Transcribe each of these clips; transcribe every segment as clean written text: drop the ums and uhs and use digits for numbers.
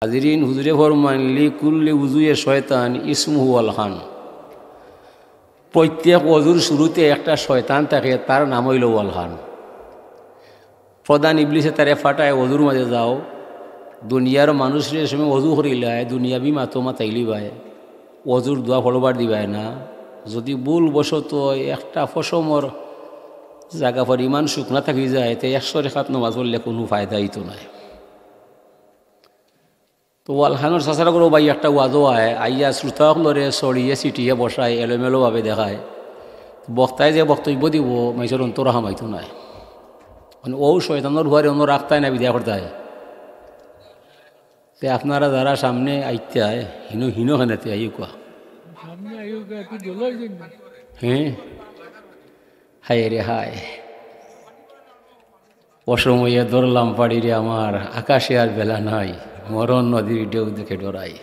হাজিরিন হুজুরে ফরমান লিকুল্লি উজুয়ে শয়তান ইসমুহু আল খান। প্রত্যেক অজুর শুরুতে একটা শয়তান থাকে, তার নাম হইল ওয়াল খান। প্রধান ইবলিসে তারে ফাটায় অজুর মাঝে যাও, দুনিয়ার মানুষের সময় অজু করিলায় দুনিয়াবি মাতো মাতাইলি বায়, অজুর দোয়া ফলবার দিবায় না। যদি ভুল বশত একটা ফসমর জায়গা পর ইমান শুকনা থাকি যায়, তো 100 রেখাত নামাজ পড়লে কোনো ফায়দাই তো নাই। তো ওয়ালখানোর চাচারা করো ভাই একটা ওয়াজও আইয়া শ্রোতাসকলরে চড়িয়ে চিটিয়ে বসায়, এলোমেলোভাবে দেখায়। বক্তায় যে বক্তব্য দিব মাইসের অন্তর হামাইতো নাই, মানে ও শয়তানোর হুয়ারে অন্য রাখতায় না, বিদ্যা করতায়। তে আপনারা যারা সামনে আইতে আয় হিনো হিনো খানাতে আই কোয়া হ্যাঁ, হায় রে হায়, অসময়ে ধরলাম পাড়ি রে আমার, আকাশে আর বেলা নাই, মরণ নদীর ঢেউ দেখে ডরাই।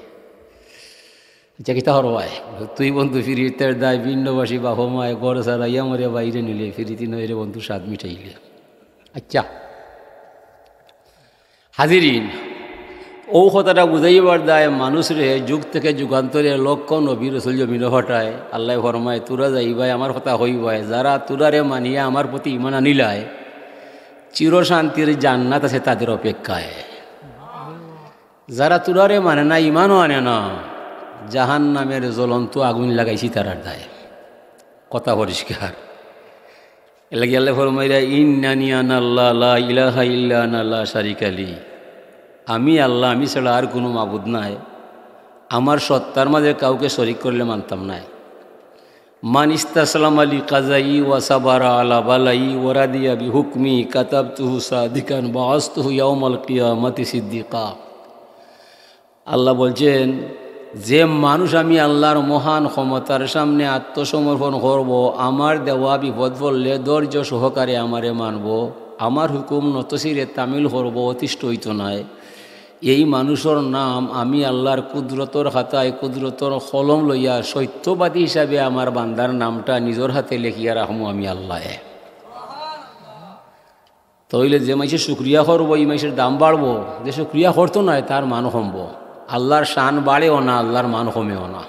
আচ্ছা কিতা হরবাই তুই বন্ধু ফিরিতের দায় ভিন্নবাসী বাহমায় গড় সারা ইয়া মরে বাইরে নিলে ফিরিতি নয় রে বন্ধু স্বাদ মিটাইলে। আচ্ছা হাজিরিন, ও কথাটা বুঝাইবার দায় মানুষরে যুগ থেকে যুগান্তরে লক্ষ নবী রসুল জমিন হটায়। আল্লাহ ফরমায় তুরা যাইবাই আমার কথা হইবাই, যারা তুরারে মানিয়া আমার প্রতি ইমান আনিলায় চিরশান্তির জান্নাত আছে তাদের অপেক্ষায়। যারা তুরারে মানে না, ইমানও আনে না, জাহান নামের জ্বলন্ত আগুন লাগাইছি তারার দায়। কথা পরিষ্কার। এলাকি আল্লাহ ফরমাইরা ইন্নানি আনাল্লাহ লা ইলাহা ইল্লা আনা লা শারিকা লি, আমি আল্লাহ, আমি ছাড়া আর কোনো মাবুদ নাই, আমার সত্তার মাঝে কাউকে শরিক করলে মানতাম নাই। মান ইস্তাসলাম আলী কাজাই ওয়া সাবারা আলা বালাই ওয়ারাদিয়া বি হুকমি কাতাবতুহু সাদিকান বাআসতুহু ইয়াউমাল কিয়ামাতি সিদ্দিকা। আল্লাহ বলছেন, যে মানুষ আমি আল্লাহর মহান ক্ষমতার সামনে আত্মসমর্পণ করব, আমার দেওয়া বিপদ পড়লে ধৈর্য সহকারে আমারে মানব, আমার হুকুম নতশিরে তামিল করব, অতিষ্ঠ হইত নাই, এই মানুষের নাম আমি আল্লাহর কুদরতর খাতায় কুদরতর কলম লইয়া সত্যবাদী হিসাবে আমার বান্দার নামটা নিজের হাতে লেখিয়া রাখবো আমি আল্লাহ। তইলে যে মাইসে শুক্রিয়া করবো এই মাইসের দাম বাড়বো, যে শুক্রিয়া করতো নয় তার মান কমবো। আল্লাহর শান বাড়েও না, আল্লাহর মান কমেও না।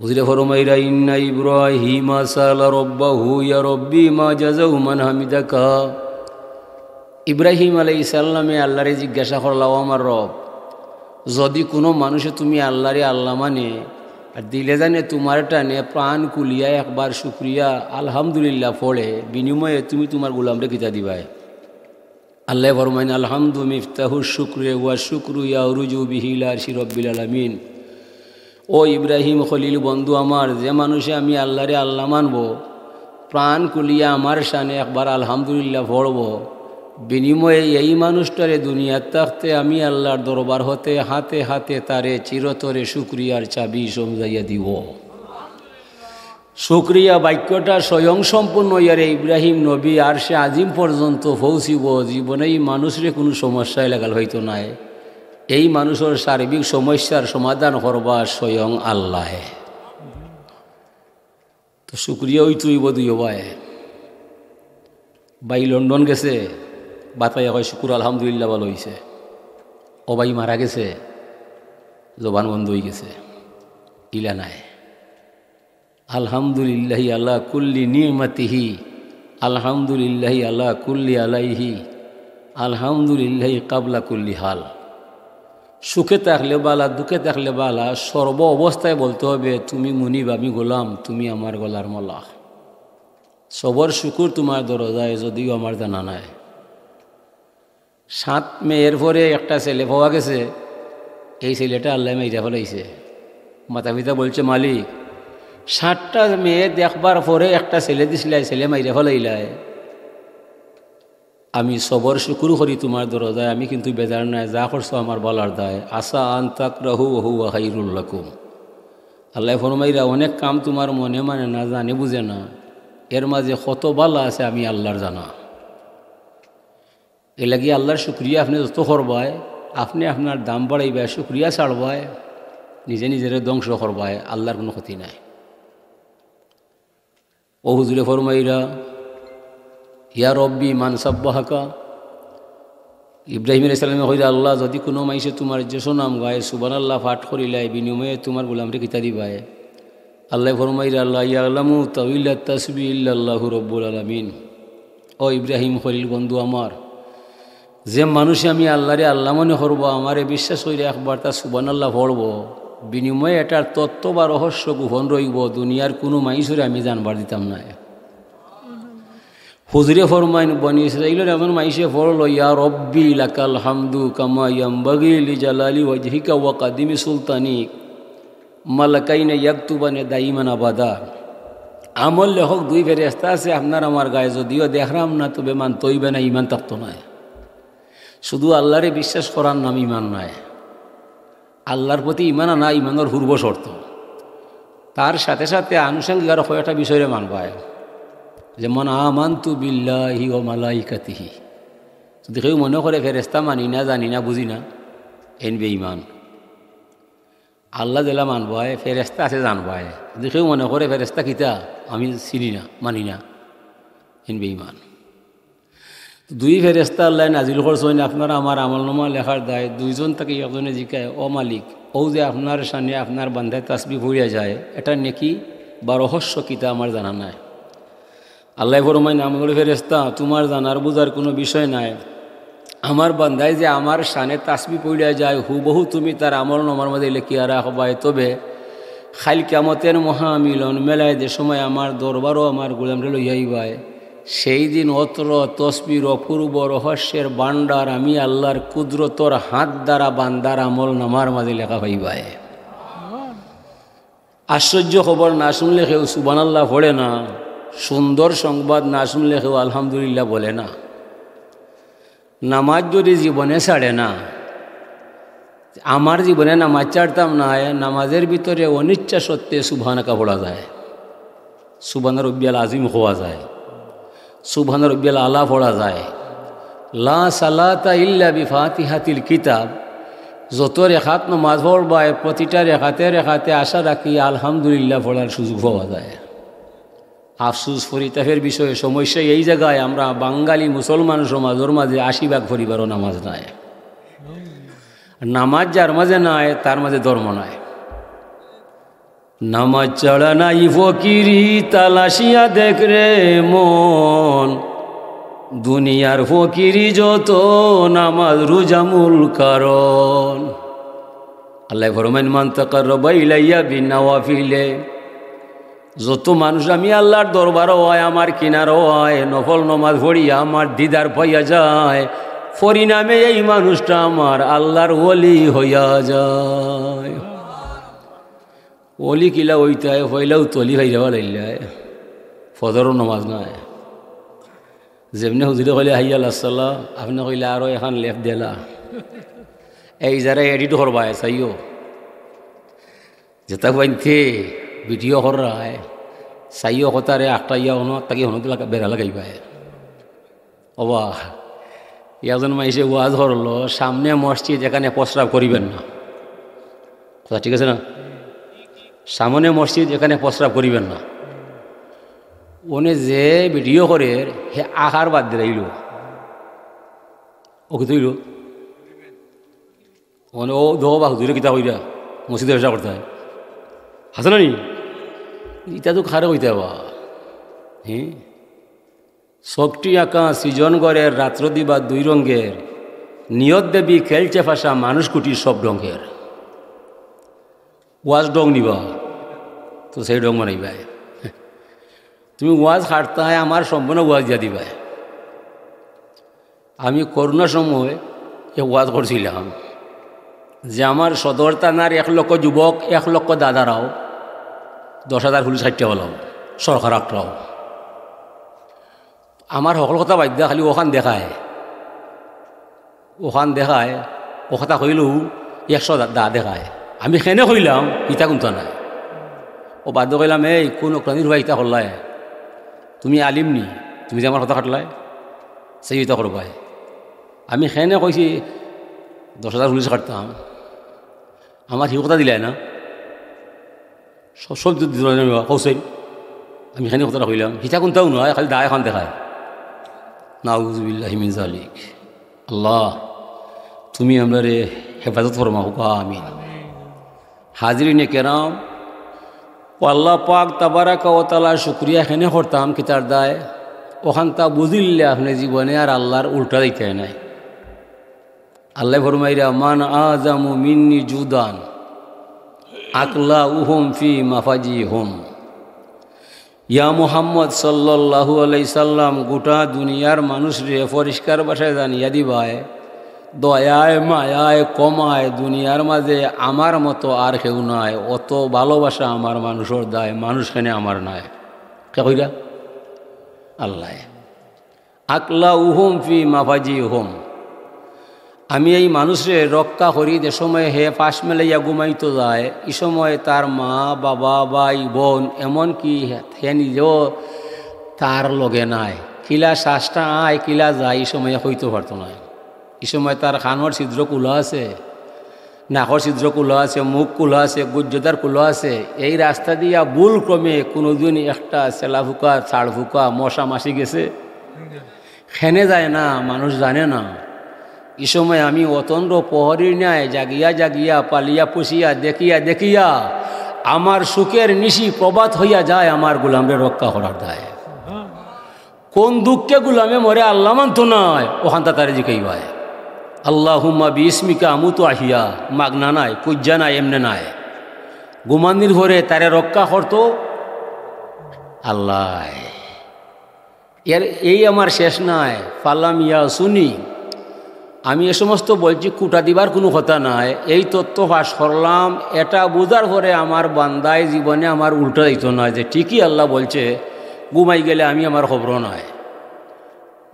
হুজুরে ফরমাইরা ইন্না ইব্রাহিমা সালা রব্বাহু ইয়া রব্বি মা জাযাউ মান হামিদাকা। ইব্রাহিম আলাইহিস সালামে আল্লাহরে জিজ্ঞাসা করলাম, আমার রব, যদি কোনো মানুষে তুমি আল্লাহরে আল্লাহ মানে আর দিলে জানে তোমার টানে প্রাণ কুলিয়া একবার শুক্রিয়া আলহামদুলিল্লাহ পড়ে, বিনিময়ে তুমি তোমার গোলামরে কিতা দিবাই? আল্লাহ ফরমাইন আলহামদু মিফতাহু শুক্রে ওয়া শুক্রু ইয়ারুজু বিহি ইলা আরশি রব্বিল আলামিন। ও ইব্রাহিম খলিল বন্ধু আমার, যে মানুষে আমি আল্লাহরে আল্লাহ মানব, প্রাণ কুলিয়া আমার শানে একবার আলহামদুলিল্লাহ পড়ব, বিনিময়ে এই মানুষটারে দুনিয়ার থাকতে আমি আল্লাহর দরবার হতে হাতে হাতে তারে চিরতরে শুক্রিয়ার চাবি সমঝাইয়া দিব। শুক্রিয়া বাক্যটা স্বয়ং সম্পূর্ণ ইয়ারে ইব্রাহিম নবী আর সে আজিম পর্যন্ত পৌঁছিব, জীবনে এই মানুষরে কোনো সমস্যায় লাগাল হইতো নাই। এই মানুষের সার্বিক সমস্যার সমাধান করবা স্বয়ং আল্লাহ। তো শুক্রিয়া ওই তুই বধুই ভাই ভাই লন্ডন গেছে, বাতাইয়া কয় শুকুর আলহামদুলিল্লাহ ভালো হয়েছে। ও ভাই মারা গেছে, জবান বন্ধ হয়ে গেছে, ইলা নাই। আলহামদুলিল্লাহি আলা কুল্লি নিয়মাতিহি, আলহামদুলিল্লাহি আলা কুল্লি আলাইহি, আলহামদুলিল্লাহি কাবলা কুল্লি হাল। সুখে থাকলে বালা, দুঃখে থাকলে বালা, সর্ব অবস্থায় বলতে হবে তুমি মুনিব, আমি গোলাম, তুমি আমার গলার মলা। সবর শুকুর তোমার দরজায়, যদিও আমার জানা নাই। 7 মেয়ের পরে একটা ছেলে পাওয়া গেছে, এই ছেলেটা আল্লাহ মেয়েরা ফেলাইছে। মাতা পিতা বলছে, মালিক 7টা মেয়ে দেখবার পরে একটা ছেলে দিছিলাই, ছেলে মাইরা ফেলাইলায়, আমি সবর শুকুর করি তোমার দরজায়, আমি কিন্তু বেজার নাই, যা করছো আমার বলার দায়। আসা আন তাকরাহু ওয়া হুয়া খায়রুল লাকুম। আল্লাহ ফরমাইরা অনেক কাম তোমার মনে মানে না, জানে বুঝে না, এর মাঝে কত বালা আছে আমি আল্লাহর জানা। এ লাগিয়ে আল্লাহর শুক্রিয়া আপনি যত করবায়, আপনি আপনার দাম বাড়াইবায়, শুক্রিয়া ছাড়বায়, নিজে নিজের ধ্বংস করবায়, আল্লাহর কোনো ক্ষতি নাই। ও হুজুরে ফরমাইরা ইয়া রব্বি মান সাব্বাহাকা, ইব্রাহিম আলাইহিস সালামে কইরা আল্লাহ যদি কোনো মাইসে তোমার যে সুনাম গায় সুবহানাল্লাহ পাঠ করিলাই বিনিময়ে তোমার গোলামরে কিতা দিবায় আল্লাহ ফরমাইরা আল্লাহ ইয়ালামু তাউইলাত তাসবিহ ইল্লাল্লাহু রাব্বুল আলামিন। ও ইব্রাহিম খলিল বন্ধু আমার, যে মানুষে আমি আল্লাহরে আল্লাহ মনে করবো, আমারে বিশ্বাস কইরা একবার তার সুবহানাল্লাহ পড়ব, বিনিময়ে এটার তত্ত্ব বা রহস্য গোপন রইব, দুনিয়ার কোনো মাইসরে আমি জানবার দিতাম না। হুজুরে ফরমাইন বনি ইসরাইলের এমন মাইসে পড়ল, ইয়া রব্বি লাকাল হামদু কামা ইয়ামবাগি লিজালালি ওয়াজহিকা ওয়া কাদিমি সুলতানিক মালাকাইনে ইয়াকতুবানে দাইমান আবাদা। আমল লেখক দুই ফেরেশতা আছে আপনার আমার গায়ে, যদিও দেখলাম না তবে মান তৈবে না, ইমান থাকতো না। শুধু আল্লাহরে বিশ্বাস করার নাম ইমান নয়, আল্লাহর প্রতি ইমান আনা ইমানের পূর্ব শর্ত। তার সাথে সাথে আনুষঙ্গিক আরও কয়েকটা বিষয়ে মানবায়, যেমন আমানতু বিল্লাহি ওয়া মালাইকাতিহি। যদি কেউ মনে করে ফেরেশতা মানি না, জানি না, বুঝি না, এন বেঈমান। আল্লাহ দিলা মানবায়, ফেরেশতা আছে জানবায়। যদি কেউ মনে করে ফেরেশতা কিতা আমি চিনি না, মানি না, এন বেঈমান। দুই ফেরেশতা আল্লাহ নাজিল করছেন আপনার আমার আমলনামা লেখার দায়। দুইজন থেকে একজনে জিজ্ঞায়, ও মালিক, ও যে আপনার সামনে আপনার বান্ধায় তাসবিহ পড়িয়া যায়, এটা নেকি বা রহস্য কিতা আমার জানা নাই। আল্লাহ ফরমাইন, আমগুলো ফেরেশতা তোমার জানার বুঝার কোনো বিষয় নাই। আমার বান্ধায় যে আমার সানে তাসবিহ পড়িয়া যায়, হুবহু তুমি তার আমলনামার মধ্যে লিখিয়া রাখবায়। তবে খাইল কিয়ামতের মহামিলন মেলায় যে সময় আমার দরবারও আমার গোলামরে লইয়াইবায়, সেই দিন অত্র তসবির অপূর্ব রহস্যের ভান্ডার আমি আল্লাহর কুদরতর হাত দ্বারা বান্দার আমল নামার মাঝে লেখা পাইবায়। আশ্চর্য খবর না শুনলে কেউ সুবহানাল্লাহ পড়ে না, সুন্দর সংবাদ না শুনলে কেউ আলহামদুলিল্লাহ বলে না। নামাজ যদি জীবনে ছাড়ে না, আমার জীবনে নামাজ ছাড়তাম না, নামাজের ভিতরে অনিচ্ছা সত্ত্বে সুবহানাকা পড়া যায়, সুবহানা রব্বিয়াল আজিম হওয়া যায়, সুবহানা রব্বিয়াল আলা পড়া যায়। লা সালাতা ইল্লা বিফাতিহাতিল কিতাব। যত রেখাত নামাজ পড়বায় প্রতিটা রেখাতে রেখাতে আশা রাখি আলহামদুলিল্লাহ পড়ার সুযোগ পাওয়া যায়। আফসুস ফরিতাফের বিষয়ে সমস্যা এই জায়গায়, আমরা বাঙালি মুসলমান সমাজের মাঝে ৮০ ভাগ পরিবারও নামাজ নাই। নামাজ যার মাঝে নাই তার মাঝে ধর্ম নাই। নামাজ ছাড়া নাই ফকিরি তালাশিয়া দেখ রে মন, দুনিয়ার ফকিরি যত নামাজ রোজামূল কারণ। আল্লাহ ফরমাইন, মান তাকাররাবা ইলাইয়া বিন্নাওয়াফিলে। যত মানুষ আমি আল্লাহর দরবার হয়, আমার কিনারও হয়, নফল নমাজ পড়িয়া আমার দিদার পাইয়া যায়, পরিণামে এই মানুষটা আমার আল্লাহর ওলি হইয়া যায়। ওলি কিলা ওইটায় হইলেও তলি হয়ে যাওয়া লাগলায়, ফজরও নমাজ নাই। যেমনি হুজুরে কইলে হাইয়াল আসসালাম, আপনি কইলে আরও এখন লেফ দিলা, এই যারা এডিট করবায় চাইও যেটা বানতে ভিডিও করায় চাইও কথারে আটটা ইয়া হনো তাকে হনো বেড়া লাগাইবায়। অবা ইয়াজন মাইসে ওয়াজ হরলো, সামনে মসজিদ, এখানে প্রস্রাব করিবেন না, কথা ঠিক আছে না? সামনে মসজিদ, এখানে প্রস্রাব করিবেন না। ওনে যে ভিডিও করে হে আহার বাদ দিলাইল, ওকে তৈল ওনে ও দো বা হুজুরে কিতা হইরা মসজিদে ব্যবসা করতে হয়, হাসে না নি? ইটা তো খারে হইতে হবা। হ্যাঁ, শক্তি আঁকা সৃজন গড়ের রাত্র দিবা দুই রঙের, নিয়ত দেবী খেলছে ফাঁসা মানুষ কুটির সব রঙের। ওয়াজ ডং নিবা তো সেই ডং বানাইবাই। তুমি ওয়াজ খাটতে হয়, আমার সম্পূর্ণ ওয়াজ দিয়া দিবাই। আমি করোনার সময় এ ওয়াজ করছিলাম যে আমার সদর থানার 1 লক্ষ যুবক, 1 লক্ষ দাদারাও, 10,000 পুলিশ 60টা হলাম, সরকার একটাও। আমার সকল কথা বাধ্য খালি ওখান দেখায়, ও কথা কইলেও 100 দা দেখায়। আমি সেনে কইলাম ইটা কোনটা নাই, ও বাধ্য কইলাম এই কোন প্রাণীর ভাই ইটা করলায়, তুমি আলিম নি, তুমি যে আমার কথা খাটলাই সেই ইটা করবাই। আমি সেনে কইছি 10,000 পুলিশ কাটতাম, আমার সি কথা দিলাই না, সব কৌশল। আমি সেনে কথাটা কইলাম, হিতা কোনটাও নয়, খালি দা এখন দেখায়। নাউযুবিল্লাহি মিন যালিক। আল্লাহ তুমি আমরা রে হেফাজত ফরমা হুকা আমিন। হাজরিনে কেরাম, আল্লাহ পাক তাবারাকা ওয়া তাআলা শুকরিয়া এখানে করতাম কিতার দায় ওখান তা বুঝিলে আপনি জীবনে আর আল্লাহর উল্টা দিতে নাই। আল্লাহ ফরমাইরা মান আজামু মিন্নি জুদান আকলা উহুম ফি মাফাজি হুম। ইয়া মুহাম্মদ সাল্লাল্লাহু আলাইহি সাল্লাম, গোটা দুনিয়ার মানুষরে পরিষ্কার ভাষায় জানিয়া দিবায় দয়ায় মায়ায় কমায় দুনিয়ার মাঝে আমার মতো আর কেউ নাই, অত ভালোবাসা আমার মানুষের দায়, মানুষখানে আমার নাই। কে কইরা? আল্লাহ। আকলা উহুম ফি মাফাজি হুম, আমি এই মানুষরে রক্ষা করি যে সময় হে পাশ মেলাইয়া ঘুমাইতো যায়, এই সময় তার মা বাবা ভাই বোন এমনকি হে নিজেও তার লগে নাই, কিলা শ্বাসটা আয় কিলা যায় এই সময় হইতে পারতো না। এই সময় তার খানোর ছিদ্র কুলা আছে, নাকর ছিদ্র কুলা আছে, মুখ কুলা আছে, গুজ্জদার কুলা আছে। এই রাস্তা দিয়া ভুল ক্রমে কোনোদিন একটা চেলা ফুকা ছাড় ফুকা মশা মাসি গেছে, খেনে যায় না, মানুষ জানে না। এই সময় আমি অতন্দ্র প্রহরীর ন্যায় জাগিয়া জাগিয়া পালিয়া পুষিয়া দেখিয়া দেখিয়া আমার সুখের নিশি প্রবাদ হইয়া যায় আমার গোলামরে রক্ষা করার দায়। কোন দুঃখে গোলামে মরে আল্লাহ মানত নয়, ওখান তারে জিকাই ভাই আল্লাহুম্মা বিইসমিকা আমুতু আহিয়া, মাগনা নাই, কুজ্জা নাই, এমনে নাই। গুমান্দির ভরে তারে রক্ষা করতো আল্লাহ। এর এই আমার শেষ নাই, ফালাম ইয়া শুনি। আমি এ সমস্ত বলছি কুটা দিবার কোনো কথা নাই, এই তত্ত্ব ফাঁস করলাম এটা বোঝার পরে আমার বান্দায় জীবনে আমার উল্টা দিত নয় যে ঠিকই আল্লাহ বলছে, ঘুমাই গেলে আমি আমার খবর নয়।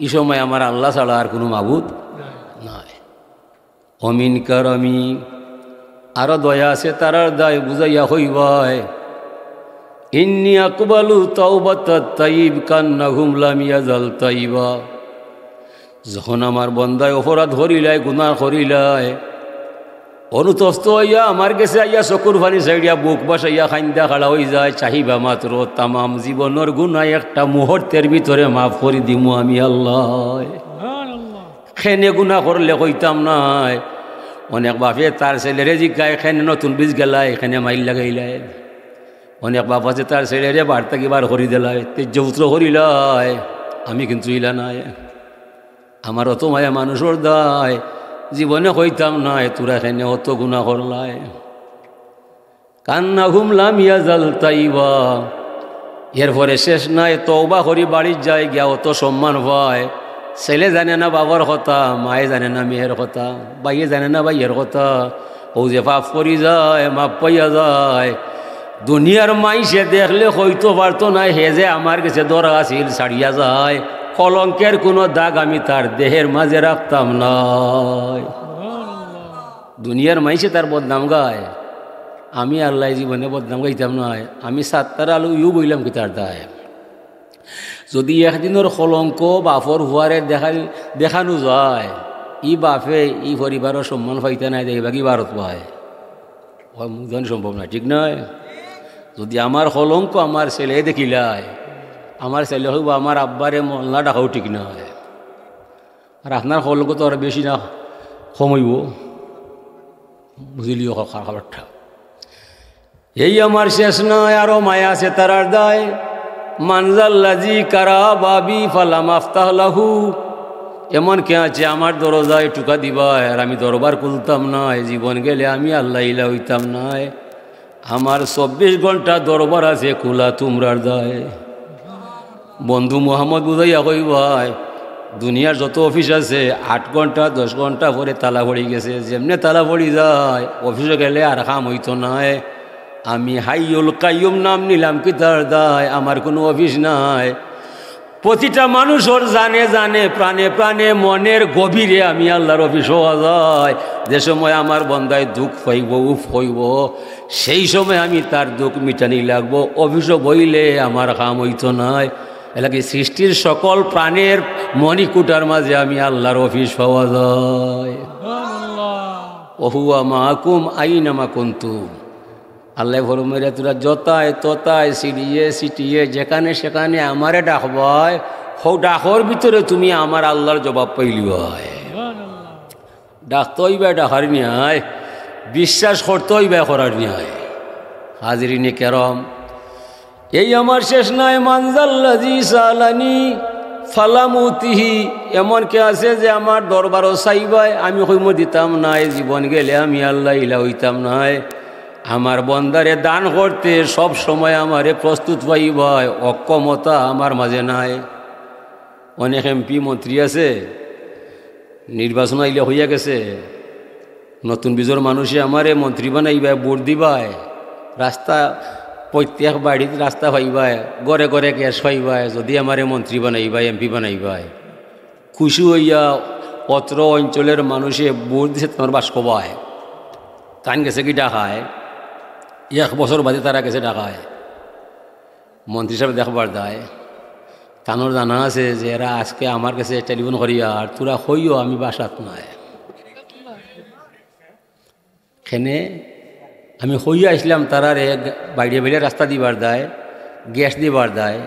এই সময় আমার আল্লাহ ছাড়া আর কোনো মাবুদ নয়। অমিন কারমি, আরো দয়া আছে তারার দায় বুঝাইয়া হইবাই। ইন্নি আকবালু তাওবাতাত তাইব কান্নাহুম লাম ইয়াজাল তাইবা। যখন আমার বন্দায় অপরাধ করিলাই গুনাহ করিলাই অনুতপ্ত হইয়া আমার গেছে আইয়া চকুর ফানি সাইডিয়া বুক বাসাইয়া খাইন্দা খাড়া হয়ে যায়, চাহিবা মাত্র তামাম জীবনের গুনাহ একটা মুহূর্তের ভিতরে মাফ করে দিমু আমি আল্লাহ। খেনে গুনাহ করলে কইতাম নাই। অনেক বাপে তার ছেলেরে জিজ্ঞায় খেনে নতুন বীজ গেলাই, এখানে মাইল লাগাইলাই। অনেক বাপ আছে তার ছেলেরে বার্তা কি বার করি দিলাই, তেজ্যপুত্র করিলাই। আমি কিন্তু ইলা নাই, আমার অত মায়া মানুষের দায়, জীবনে কইতাম নাই তোরা এখানে অত গুনাহ করলাই। কান্নাহুম লাম ইয়াজাল তাইবা। এরপরে শেষ নাই, তওবা করি বাড়ির যায় গিয়া অত সম্মান পায়। ছেলে জানে না বাবার কথা, মায়ে জানে না মেয়ের কথা, ভাইয়ে জানে না ভাইয়ের কথা। ও যে পাপ করি যায় মাপ পাইয়া যায়। দুনিয়ার মাইসে দেখলে হইতে পারতো না হে যে আমার কাছে দরা আছিল, ছাড়িয়া যায়। কলঙ্কের কোনো দাগ আমি তার দেহের মাঝে রাখতাম না। দুনিয়ার মাইসে তার বদনাম গায়, আমি আল্লাহ জীবনে বদনাম গাইতাম নয়। আমি সাতটার আলু ইউ বইলাম কি তার দায়। যদি একদিনের কলঙ্ক বাপর হুয়ারে দেখানো যায়, ই বাপে ই পরিবারের সম্মান পাইতে নাই, দেখবা কি ভারত পায়, মুজন সম্ভব না, ঠিক নয়? যদি আমার কলঙ্ক আমার ছেলে দেখিলায়, আমার ছেলে হইব আমার আব্বারে মল্লা ডাকাও ঠিক নয়। আর আপনার কলঙ্ক তো আর বেশি না কম হইব, বুঝলিও খাবারটা। এই আমার শেষ নয়, আরো মায়া আছে তারার দায়। মানজাল্লাজি কারা বাবি ফালাম আফতাহ লাহু। এমন কে আছে আমার দরজায় টুকা দিবা আর আমি দরবার খুলতাম নয়, জীবন গেলে আমি আল্লাহ ইলা হইতাম নয়। আমার 24 ঘন্টা দরবার আছে খোলা তোমরার দায়। বন্ধু মোহাম্মদ বুঝাইয়া কই ভাই, দুনিয়ার যত অফিস আছে 8 ঘন্টা 10 ঘন্টা পরে তালা পড়ি গেছে। যেমনে তালা পড়ি যায় অফিসে গেলে আর কাম হইতো নয়। আমি হাইয়ুল কাইয়ুম নাম নিলাম কি তার দায়, আমার কোনো অফিস নাই। প্রতিটা মানুষের জানে জানে প্রাণে প্রাণে মনের গভীরে আমি আল্লাহর অফিস হওয়া যায়। যে সময় আমার বন্দায় দুঃখ হইব উফ হইব, সেই সময় আমি তার দুঃখ মিটানি লাগবো। অফিসও বইলে আমার কাম হইতো নয়। এলাকি সৃষ্টির সকল প্রাণের মণিকুটার মাঝে আমি আল্লাহর অফিস পাওয়া যায়। ওহুয়া মাকুম আইনামা কুনতুম। আল্লাহ ফরমাইয়া তোরা যতায় ততায় সিটিয়ে সিটিয়ে যেখানে সেখানে আমারে ডাকবায়, হো ডাকর ভিতরে তুমি আমার আল্লাহর জবাব পাইলি হয়। ডাকতেই বা ডাকার নিয়ে বিশ্বাস করতেই বা করার নিয়ে। হাজিরিনে কেরম, এই আমার শেষ নাই মানজাল্লাজি সালানি ফালামুতিহি, এমন কে আছে যে আমার দরবারও চাইবাই আমি কইম দিতাম নাই, জীবন গেলে আমি আল্লাহ ইলা হইতাম নাই। আমার বন্দারে দান করতে সব সময় আমারে প্রস্তুত পাইবাই, অক্ষমতা আমার মাঝে নাই। অনেক এমপি মন্ত্রী আছে, নির্বাচন আইলে হইয়া গেছে, নতুন বিজোর মানুষে আমারে মন্ত্রী বানাইবাই, ভোট দিবাই, রাস্তা প্রত্যেক বাড়িত রাস্তা পাইবাই, ঘরে ঘরে গ্যাস পাইবাই, যদি আমারে মন্ত্রী বানাইবাই, এমপি বানাইবাই, খুশি হইয়া অত্র অঞ্চলের মানুষে ভোট দিছে তোমার বাস কবায়। তান গেছে কি ডাকায়, 1 বছর বাদে তারা গেছে ডাকায়, মন্ত্রী সাহেব দেখবার দেয়। তানোর জানা আছে যে এরা আজকে আমার কাছে টেলিফোন করিয়া আর তোরা হইও আমি বাসাত নাই, খেনে আমি হইয়া আসলাম, তারারে বাইরে বাইরে রাস্তা দিবার দেয়, গ্যাস দিবার দেয়।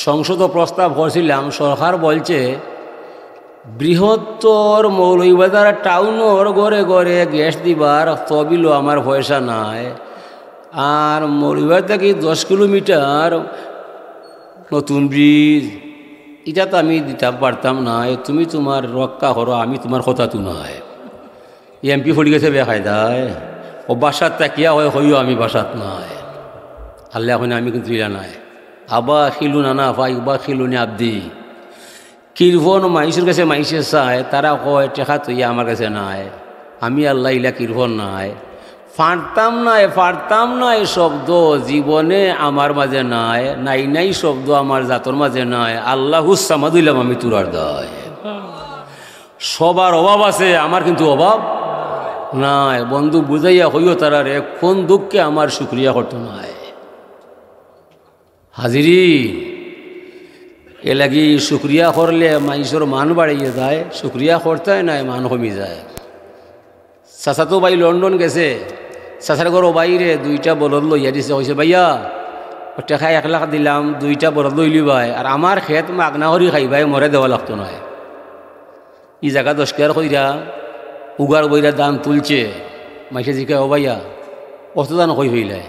সংসদ প্রস্তাব করছিলাম, সরকার বলছে বৃহত্তর মৌলভীবাজার টাউনর ঘরে ঘরে গ্যাস দিবার তবিলও আমার পয়সা নাই, আর মৌলভীবাজার থেকে 10 কিলোমিটার নতুন ব্রিজ, এটা তো আমি দিতে পারতাম না, তুমি তোমার রক্ষা করো, আমি তোমার কথা তো নয়। এমপি ফুটি গেছে বেকায়দায়, ও বাসাত তাকিয়া হয় হইও আমি বাসাত নয়, আল্লাহ এখন আমি কিন্তু ইলা নাই। আবা খিলু নানা ভাই বা খিলুনি আব্দি, কিরফন মাইসের কাছে মাইসে চায়, তারা কয় টেকা তুই আমার কাছে নাই, আমি আল্লাহ ইলা কিরফন নাই, ফারতাম নাই শব্দ জীবনে আমার মাঝে নাই, নাই নাই শব্দ আমার জাতর মাঝে নাই, আল্লাহ হুসামা দিলাম আমি তুরার দায়। সবার অভাব আছে, আমার কিন্তু অভাব নাই। বন্ধু বুঝাইয়া হইও তারারে, কোন দুঃখে আমার শুক্রিয়া করতে নাই। হাজিরি এ লাগি শুক্রিয়া করলে মানুষের মান বাড়িয়ে যায়, শুক্রিয়া করতে নাই মান কমি যায়। চাচা তো ভাই লন্ডন গেছে, চাচার ঘর বাইরে 2টা বলদ লইয়া দিছে, কইছে ভাইয়া টেকা 1 লাখ দিলাম, 2টা বলদ লইলি ভাই, আর আমার খেত মাগনা করি খাইবাই, মরে দেওয়া লাগতো নয়। ই জায়গা 10 টাকার কইরা উগার বইরা দাম তুলছে, মাইসে জিকায় ও ভাইয়া কত দান কই হইলে,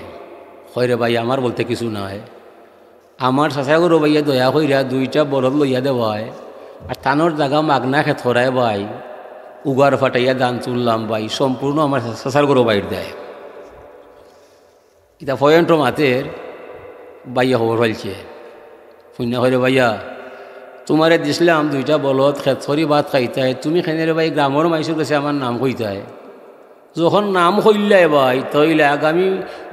কইরে ভাই আমার বলতে কিছু নাই, আমার চাচা গরু ভাইয়া দয়া কইরা 2টা বলদ লইয়া দেওয়ায়, আর তানোর জায়গা মাগনা খেত হরায় ভাই, উগার ফাটাইয়া দান তুললাম ভাই, সম্পূর্ণ আমার চাচার গরু বাইর দেয়। এটা পয়েন্ট মাতের ভাইয়া খবর ফেলছে, শুনে কইরে ভাইয়া তোমারে দিছিলাম 2টা বলদ খেত ছড়ি ভাত খাইতায়, তুমি খেনে ভাই গ্রামের মাইসের কাছে আমার নাম কইতায়, যখন নাম কইলাই ভাই তইলে আগামী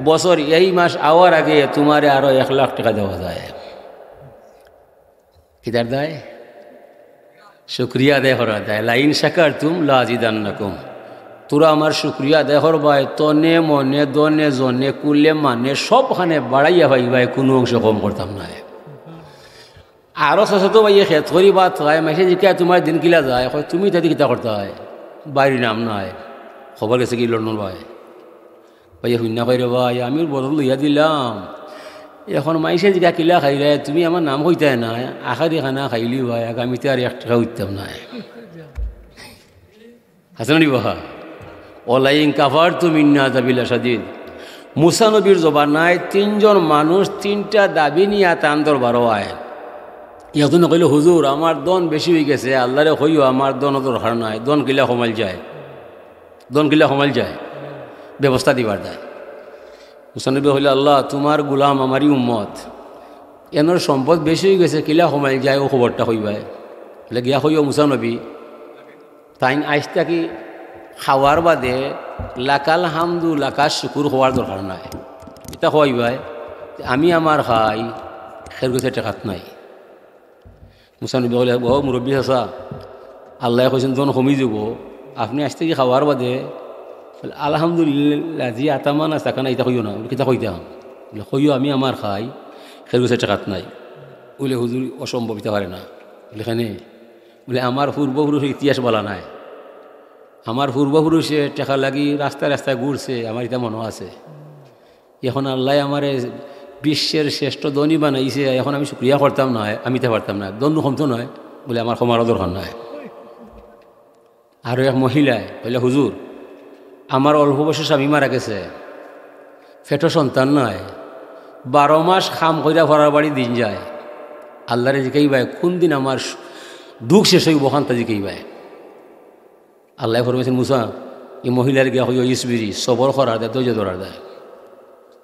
বছর এই মাস আওয়ার আগে তোমারে আরো 1 লাখ টাকা দেওয়া যায়। কিদার দেয়? শুক্রিয়া আদায় করা দেয়। লাইন শাকার তুম লাজিদান্নাকুম, তোরা আমার শুক্রিয়া আদায় করবাই, তনে মনে দনে জনে কুলে মানে সবখানে বাড়াইয়া ভাই ভাই, কোনো অংশ কম করতাম না। আরও তো ভাই খেত করি বাদ হয়, মাসে জিকা তোমার দিন কিলা যায়, তুমি তাদের কিতা করতে হয়, বাইরে নাম নাই, খবর গেছে কি লন্ডন ভাই, ভাই শূন্য করে ভাই আমি বদল লইয়া দিলাম, এখন মাইসে জিকা কিলা খাই রে, তুমি আমার নাম কইতে না, আখারি খানা খাইলি ভাই, আগামীতে আর 1 টাকা উঠতাম না। হাসানি বাহা ওলাইন কাফার তুমি না দাবিলা সাদিন, মুসা নবীর জবান নাই 3 জন মানুষ 3টা দাবি নিয়ে তান দরবারও আয়। এখন কইল হুজুর আমার দন বেশি হয়ে গেছে, আল্লাহরে কইও আমার দন দরকার নাই, দন কিলা কমাল যায়, দন কিলা কমাল যায়, ব্যবস্থা দিবার দেয়। মুসানবী হইলে আল্লাহ তোমার গুলাম আমারই উম্মত, এনার সম্পদ বেশি হয়ে গেছে, কিলা কমাল যায় ও খবরটা কইবাই, বলে গিয়া কইও মুসানবী তাই আইসটা কি খাওয়ার বাদে লাকাল হামদু লাকাশ শুকুর হওয়ার দরকার নাই, এটা কইবাই আমি আমার খাই খের গেছে টেকাত নাই। মুসানবী বলে ও মুরব্বী হাসা আল্লাহ কইছেন দন কমি যাব, আপনি আসতে কি খাওয়ার বাদে আলহামদুলিল্লাহ জি আতামান আছে কানা এটা কইও না, কিতা কইতাম বলে কইও আমি আমার খাই খের গেছে টেকাত নাই। বলে হুজুর অসম্ভব হইতে পারে না, বলে এখানে বলে আমার পূর্বপুরুষের ইতিহাস বলা নাই, আমার পূর্বপুরুষে টেকা লাগি রাস্তায় রাস্তায় ঘুরছে, আমার এটা মনে আছে, এখন আল্লাহ আমার বিশ্বের শ্রেষ্ঠ ধনী বানাইছে, এখন আমি শুক্রিয়া করতাম না, আমি তে পারতাম না, দন্ড কমতো নয়, বলে আমার ক্ষমার দরকার নয়, আর এক মহিলায় বলে, হুজুর আমার অল্প বয়সে স্বামী মারা গেছে, ফেটো সন্তান নয়, 12 মাস খাম কইরা ভরার বাড়ি দিন যায়। আল্লাহরে জিকাই ভাই কোন দিন আমার দুঃখ শেষ হইব ওখানটা জিকাই ভাই। আল্লাহ ফরমাইছেন, মুসা এই মহিলার গিয়া হইয়া ইসবিরি সবর করার দেয়, ধৈর্য ধরার দেয়।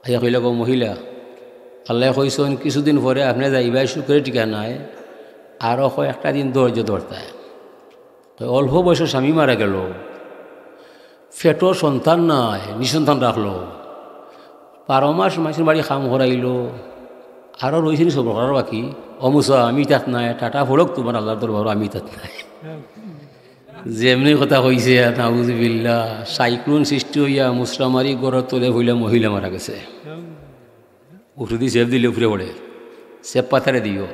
আইয়া কইলা, গো মহিলা, আল্লাহ কইছেন কিছুদিন পরে আপনি যাইবাই সুখের টিকা নাই, আরও একটা দিন ধৈর্য ধরতায়। অল্প বয়সে স্বামী মারা গেল, ফেটো সন্তান নাই, নিঃসন্তান রাখলো, 12 মাস মাসের বাড়ি খাম করাইল, আরও রয়েছে সব করার বাকি। অমুসা আমি তাত নাই, টাটা ফোড়ক তোমার আল্লাহর দরবার, আমি তাত নাই। যেমনি কথা কইছে নাউজুবিল্লাহ, সাইক্লোন সৃষ্টি হইয়া মুসলামারি গড়ত তোলে হইলে মহিলা মারা গেছে। উঠে দিয়ে সেফ দিলে উপরে পড়ে, সেফ পাথারে দিও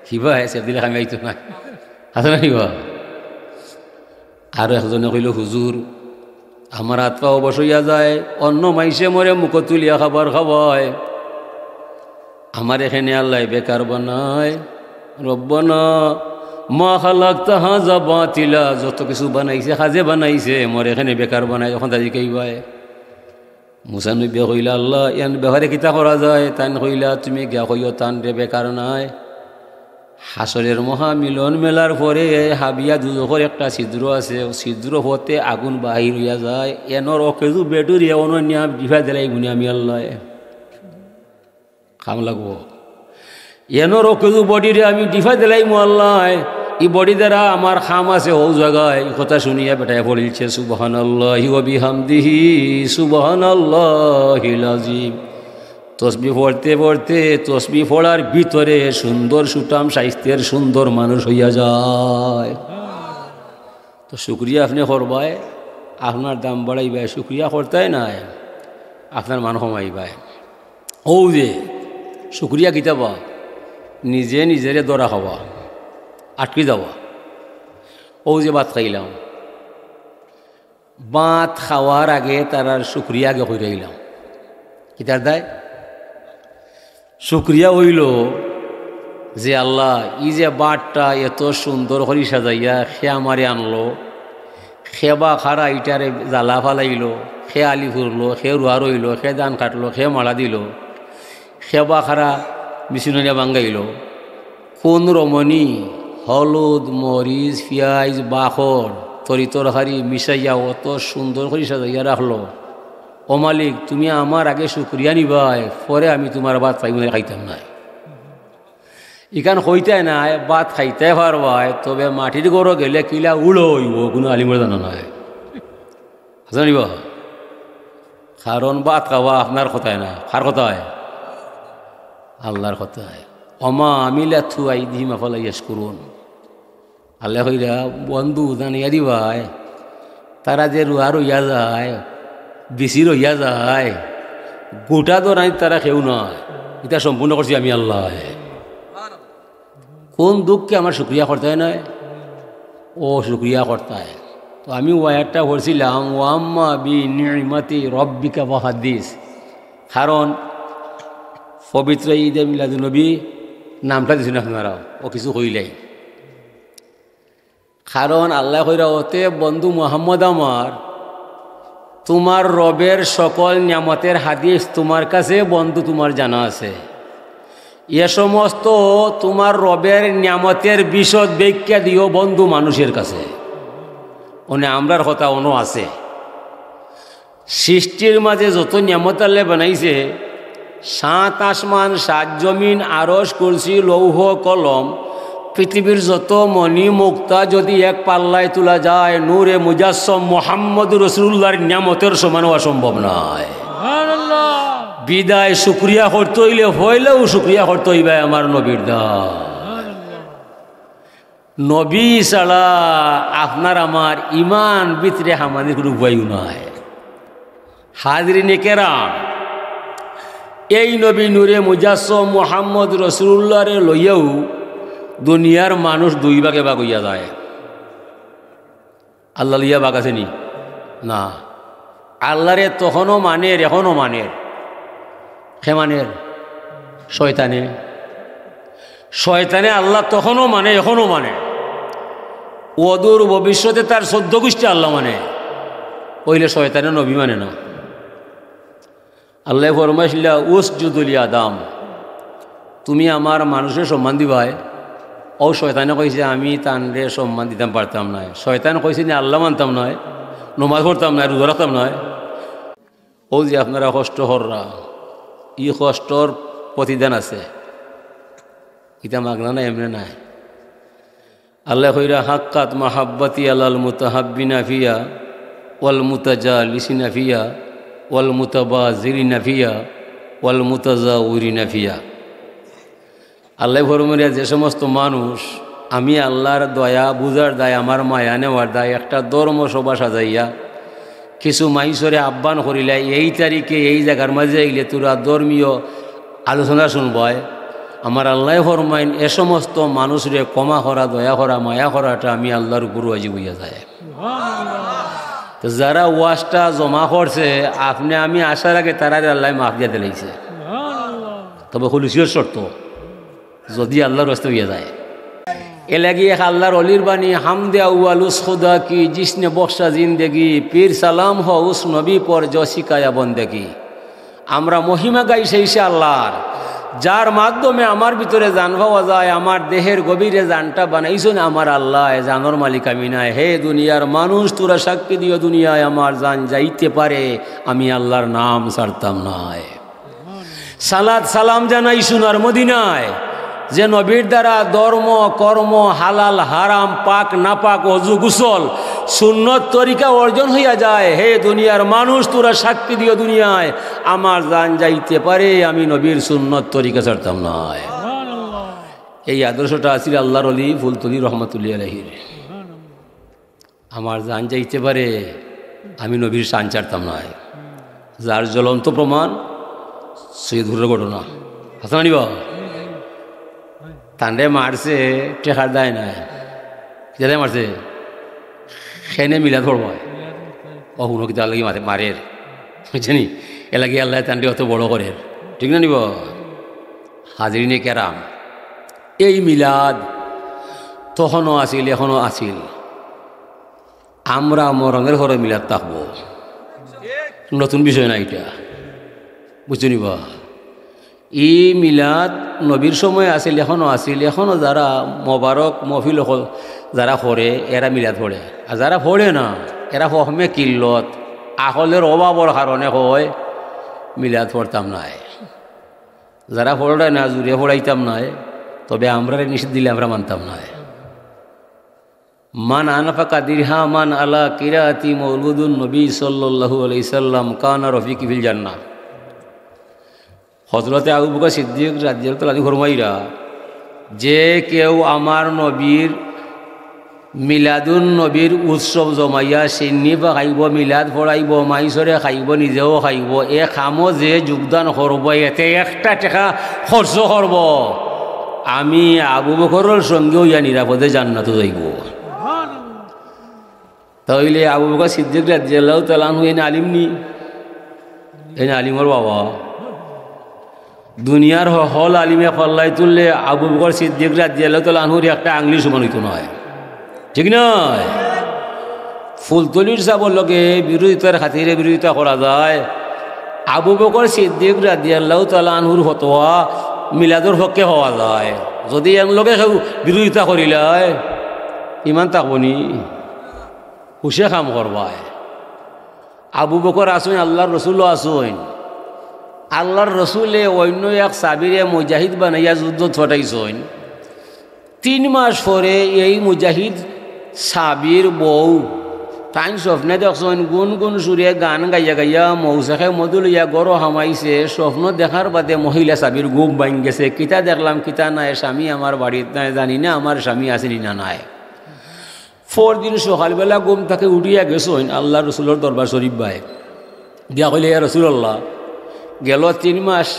হিবা হে, সেফ দিলে খামিয়াইতো না, আছে না হিবা। আর একজনে কইল, হুজুর আমার হাত পাও বসইয়া যায়, অন্য মাইসে মরে মুখ তুলিয়া খাবার খাওয়ায়, আমার এখানে আল্লাহ বেকার বানায়। রব্বানা মা খালাকতা হাযা বাতিলা, যত কিছু বানাইছে হাজে বানাইছে, মরে এখানে বেকার বানায়, যখন তাজি কইবায়। মুসা নবী কইলা, আল্লাহ ইয়ান ব্যবহারে কিতা করা যায়? তান কইলা, তুমি গিয়া কইও তান রে বেকার নাই। হাসরের মহামিলন মেলার পরে হাবিয়া দুজখর একটা ছিদ্র আছে, ছিদ্র হতে আগুন বাহির হইয়া যায়, এনর অকেজু বেটুরিয়া অনন্য ডিভা দিলাই গুনি আমি আল্লাহ খাম লাগবো, এনর অকেজু বডিরে আমি ডিফা দিলাই মু আল্লাহ, ই বডি দ্বারা আমার খাম আছে ও জায়গায়। এই কথা শুনিয়া বেটায় পড়িলছে সুবহানাল্লাহি ওয়া বিহামদিহি সুবহানাল্লাহিল আযীম। তসবি পড়তে পড়তে তসবি পড়ার ভিতরে সুন্দর সুঠাম স্বাস্থ্যের সুন্দর মানুষ হইয়া যায়। তো শুক্রিয়া আপনি করবায়, আপনার দাম বাড়াইবাই, শুক্রিয়া করতে নাই আপনার মান কমাইবাই। ও যে শুক্রিয়া কিতাবা নিজে নিজেরে দরা হওয়া, আটকে যাওয়া। ও যে ভাত খাইলাম, ভাত খাওয়ার আগে তার শুক্রিয়া আগে হয়ে রইলাম, কিতার দায় শুক্রিয়া হইল যে আল্লাহ ই যে বাটটা এত সুন্দর করে সাজাইয়া সে আমারে আনলো, খেবা খারা ইটারে জ্বালা ফালাইল, সে আলি ফুরলো, সে রুয়া রইল, সে ধান কাটলো, সে মালা দিল, খেবা খারা মিশিনিয়া বাঙ্গাইল, কোন রমণী হলুদ মরিচ পিঁয়াজ বাখর তরি তরকারি মিশাইয়া অত সুন্দর করে সাজাইয়া রাখলো। ও মালিক, তুমি আমার আগে শুক্রিয়া নিবাই, পরে আমি তোমার ভাত পাইব খাইতাম নাই। ইখান হইতাই নাই, ভাত খাইতে পারবাই, তবে মাটির গড় গেলে কিলা উড়ো হইব কোনো আলিমর জানা নাই, জানিব। কারণ ভাত খাওয়া আপনার কথায় না, কার কথায়? আল্লাহর কথায়। অমা আমিলা থু আই দিমা ফলাই ইয়াস করুন। আল্লাহ হইরা বন্ধু জানিয়া দিবাই, তারা যে রুয়া রইয়া যায়, বেশি রইয়া যায়, গোটা তো নাই, তারা কেউ নয়, এটা সম্পূর্ণ করছি আমি আল্লাহ। কোন দুঃখকে আমার শুক্রিয়া করতে হয় নয়, ও শুক্রিয়া করতে হয়। তো আমি ওয়ারটা বলছিলাম, ওয়াম্মা বি নিমাতি রব্বিকা ফাহাদ্দিস, কারণ পবিত্র ঈদে মিলাদুন্নবী নামটা দিছেন আপনারা, ও কিছু হইলাই। কারণ আল্লাহ কইরা ওতে বন্ধু মুহাম্মদ আমার, তোমার রবের সকল নিয়ামতের হাদিস তোমার কাছে বন্ধু তোমার জানা আছে, এ সমস্ত তোমার রবের নিয়ামতের বিশদ ব্যাখ্যা দিও বন্ধু মানুষের কাছে। ওনে আমরার কথা অনো আছে, সৃষ্টির মাঝে যত নিয়ামত আল্লাহ বানাইছে, 7 আসমান 7 জমিন আরশ কুরসি লৌহ কলম, পৃথিবীর যত মণি মুক্তা যদি এক পাল্লায় তোলা যায়, নূরে মুজাসসম মুহাম্মদ রাসূলুল্লাহর নিয়ামতের সমান হওয়া সম্ভব নয়। বিদায় শুক্রিয়া করতে হইলে হইলেও শুক্রিয়া করতে হইবে আমার নবীর দান। নবী ছাড়া আপনার আমার ইমান ভিতরে হামানির কোনো উপায় নয়। হাজরিনে কেরাম, এই নবী নূরে মুজাসসম মুহাম্মদ রাসূলুল্লাহরে লইয়াও দুনিয়ার মানুষ 2 ভাগে ভাগ হইয়া যায়। আল্লাহ লইয়া ভাগ আছে নি? না। আল্লাহরে তখনও মানের, এখনও মানের। কে মানের? শয়তানে। শয়তানে আল্লাহ তখনও মানে, এখনও মানে। অদূর ভবিষ্যতে তার 14 গোষ্ঠী আল্লাহ মানে, ওইলে শয়তানের নবী মানে না। আল্লাহ ফরমাইছিলা উসজুদুল আদম, তুমি আমার মানুষের সম্মান দিবাই। ও শয়তানে কইছে আমি তানরে সম্মান দিতাম পারতাম না। শয়তান কইছে না আল্লাহ মানতাম নয়, নমাজ পড়তাম না, রোজা রাখতাম নয়। ও যে আপনারা কষ্ট হররা, ই কষ্টর প্রতিদান আছে, এটা মাগনা না এমনি নাই। আল্লাহ কইরা হাক্কাত মাহাব্বাতি আলাল মুতাহাব্বিনা ফিয়া ওয়াল মুতাজালিসিনা ফিয়া ওয়াল মুতাবাজিরিনা ফিয়া ওয়াল মুতাজাউরিনা ফিয়া। আল্লাহ ফরমাইয়া যে সমস্ত মানুষ আমি আল্লাহর দয়া বুঝার দায়, আমার মায়া নেওয়ার দায় একটা ধর্ম সভা সাজাইয়া কিছু মাইসরে আহ্বান করিলে এই তারিখে এই জায়গার মাঝে আইলে তোরা ধর্মীয় আলোচনা শুনবয়, আমার আল্লাহ ফরমাইন এ সমস্ত মানুষরে ক্ষমা করা, দয়া করা, মায়া করাটা আমি আল্লাহর উপর ওয়াজিব হইয়া যায়। তো যারা ওয়াজটা জমা করছে আপনি আমি আসার আগে তারা আল্লাহ মাফ দিয়ে দিলাইছে, তবে খুলুসিয়র শর্ত যদি আল্লাহর রাস্তা হইয়া যায়। এ লাগি এক আল্লাহর অলির বাণী, হামদে আউয়ালুস খুদা কি জিসনে বক্সা জিন্দেগি, পীর সালাম হ উস নবী পর জসিকায়া বন্দেগি। আমরা মহিমা গাই সেই সে আল্লাহর, যার মাধ্যমে আমার ভিতরে জান পাওয়া যায়, আমার দেহের গভীরে জানটা বানাইছেন আমার আল্লাহ, জানোর মালিক আমি নাই। হে দুনিয়ার মানুষ তোরা সাক্ষী দিও, দুনিয়ায় আমার জান যাইতে পারে আমি আল্লাহর নাম ছাড়তাম নাই। সালাত সালাম জানাই সোনার মদিনায়, যে নবীর দ্বারা ধর্ম কর্ম হালাল হারাম পাক নাপাক অজু গুসল সুন্নত তরিকা অর্জন হইয়া যায়। হে দুনিয়ার মানুষ তোরা সাক্ষী দিও, দুনিয়ায় আমার জান যাইতে পারে আমি নবীর সুন্নত তরিকা ছাড়তাম নয়। এই আদর্শটা আছিল আল্লাহর অলি ফুলতলি রহমাতুল্লাহ আলাইহির। আমার জান যাইতে পারে আমি নবীর শান ছাড়তাম নয়, যার জ্বলন্ত প্রমাণ সৈয়দুর ঘটনা। হাসান আনিবা তান্ডে মারছে টেকার দেয় নাই, যেটাই মারছে সেনে মিলাদ পড়ব ও শুনো কিন্তু আল্লাহ মাথে মারের বুঝছেনি, এলাকি আল্লাহ তান্ডে অত বড় করে, ঠিক না নিব হাজরিনে কেরাম। এই মিলাদ তখনও আছিল এখনও আছিল, আমরা মরণের ঘরে মিলাদ থাকবো, নতুন বিষয় না এটা, বুঝছো নিবা। ই মিলাদ নবীর সময় আছিল এখনও আছিল, এখনও যারা মোবারক মহফিল যারা করে এরা মিলাদ পড়ে, আর যারা পড়ে না এরা ফহমে কিল্লত আকলের অভাবর কারণে হয় মিলাদ পড়তাম নাই। যারা পড়ে না জুড়ে পড়াইতাম নাই, তবে আমরা নিষেধ দিলে আমরা মানতাম নাই। মান আনফাকা দিরহামান আলা কিরাতি মৌলুদুন নবী সাল্লাল্লাহু আলাইহি সাল্লাম কানা রফিকি ফিল জান্নাহ। হযরতে আবু বকর সিদ্দিক রাদিয়াল্লাহু আনহু ফরমাইরা, যে কেউ আমার নবীর মিলাদুন নবীর উৎসব জমাইয়া সিন্নি বা খাইব, মিলাদ পড়াইব, মাইসরে খাইব, নিজেও খাইব, এ খামো যে যোগদান করব, এতে একটা টাকা খরচ করব, আমি আবু বকরের সঙ্গেও ইয়া নিরাপদে জান্নাতে যাইব। তাইলে আবু বকর সিদ্দিক রাদিয়াল্লাহু তাআলা আনহু এনে আলিম নি, এনে আলিমর বাবা। দুনিয়ার হল আলিমে পাল্লাই তুললে আবু বকর সিদ্দিক রাদিয়াল্লাহু তাআলা আনহুর একটা আংলি সমান হইতো নয়, ঠিক নয়। ফুলতলির সাবর লগে বিরোধিতার খাতিরে বিরোধিতা করা যায়। আবু বকর সিদ্দিক রাদিয়াল্লাহু তাআলা আনহুর ফতোয়া মিলাদুর পক্ষে হওয়া যায়। যদি এর লগে কেউ বিরোধিতা করিলায় ইমান থাকবনি, হুশে কাম করবায়। আবু বকর আসুন, আল্লাহর রসুলও আসুন। আল্লাহর রসুলে অন্য এক সাবিরে মুজাহিদ বানাইয়া যুদ্ধ ছটাইছেন। 3 মাস পরে এই মুজাহিদ সাবির বউ তাই স্বপ্নে দেখছেন গুন গুন সুরে গান গাইয়া গাইয়া মৌসাখে মধু লইয়া গড় হামাইছে। স্বপ্ন দেখার বাদে মহিলা সাবির ঘুম ভাঙ গেছে। কিতা দেখলাম কিতা নাই, স্বামী আমার বাড়ির নাই, জানি না আমার স্বামী আসেনি না নাই। পরদিন সকালবেলা ঘুম থেকে উঠিয়া গেছেন আল্লাহ রসুলের দরবার শরীফ ভাই দিয়া কইলে, ইয়া রাসূলুল্লাহ, গেল 3 মাস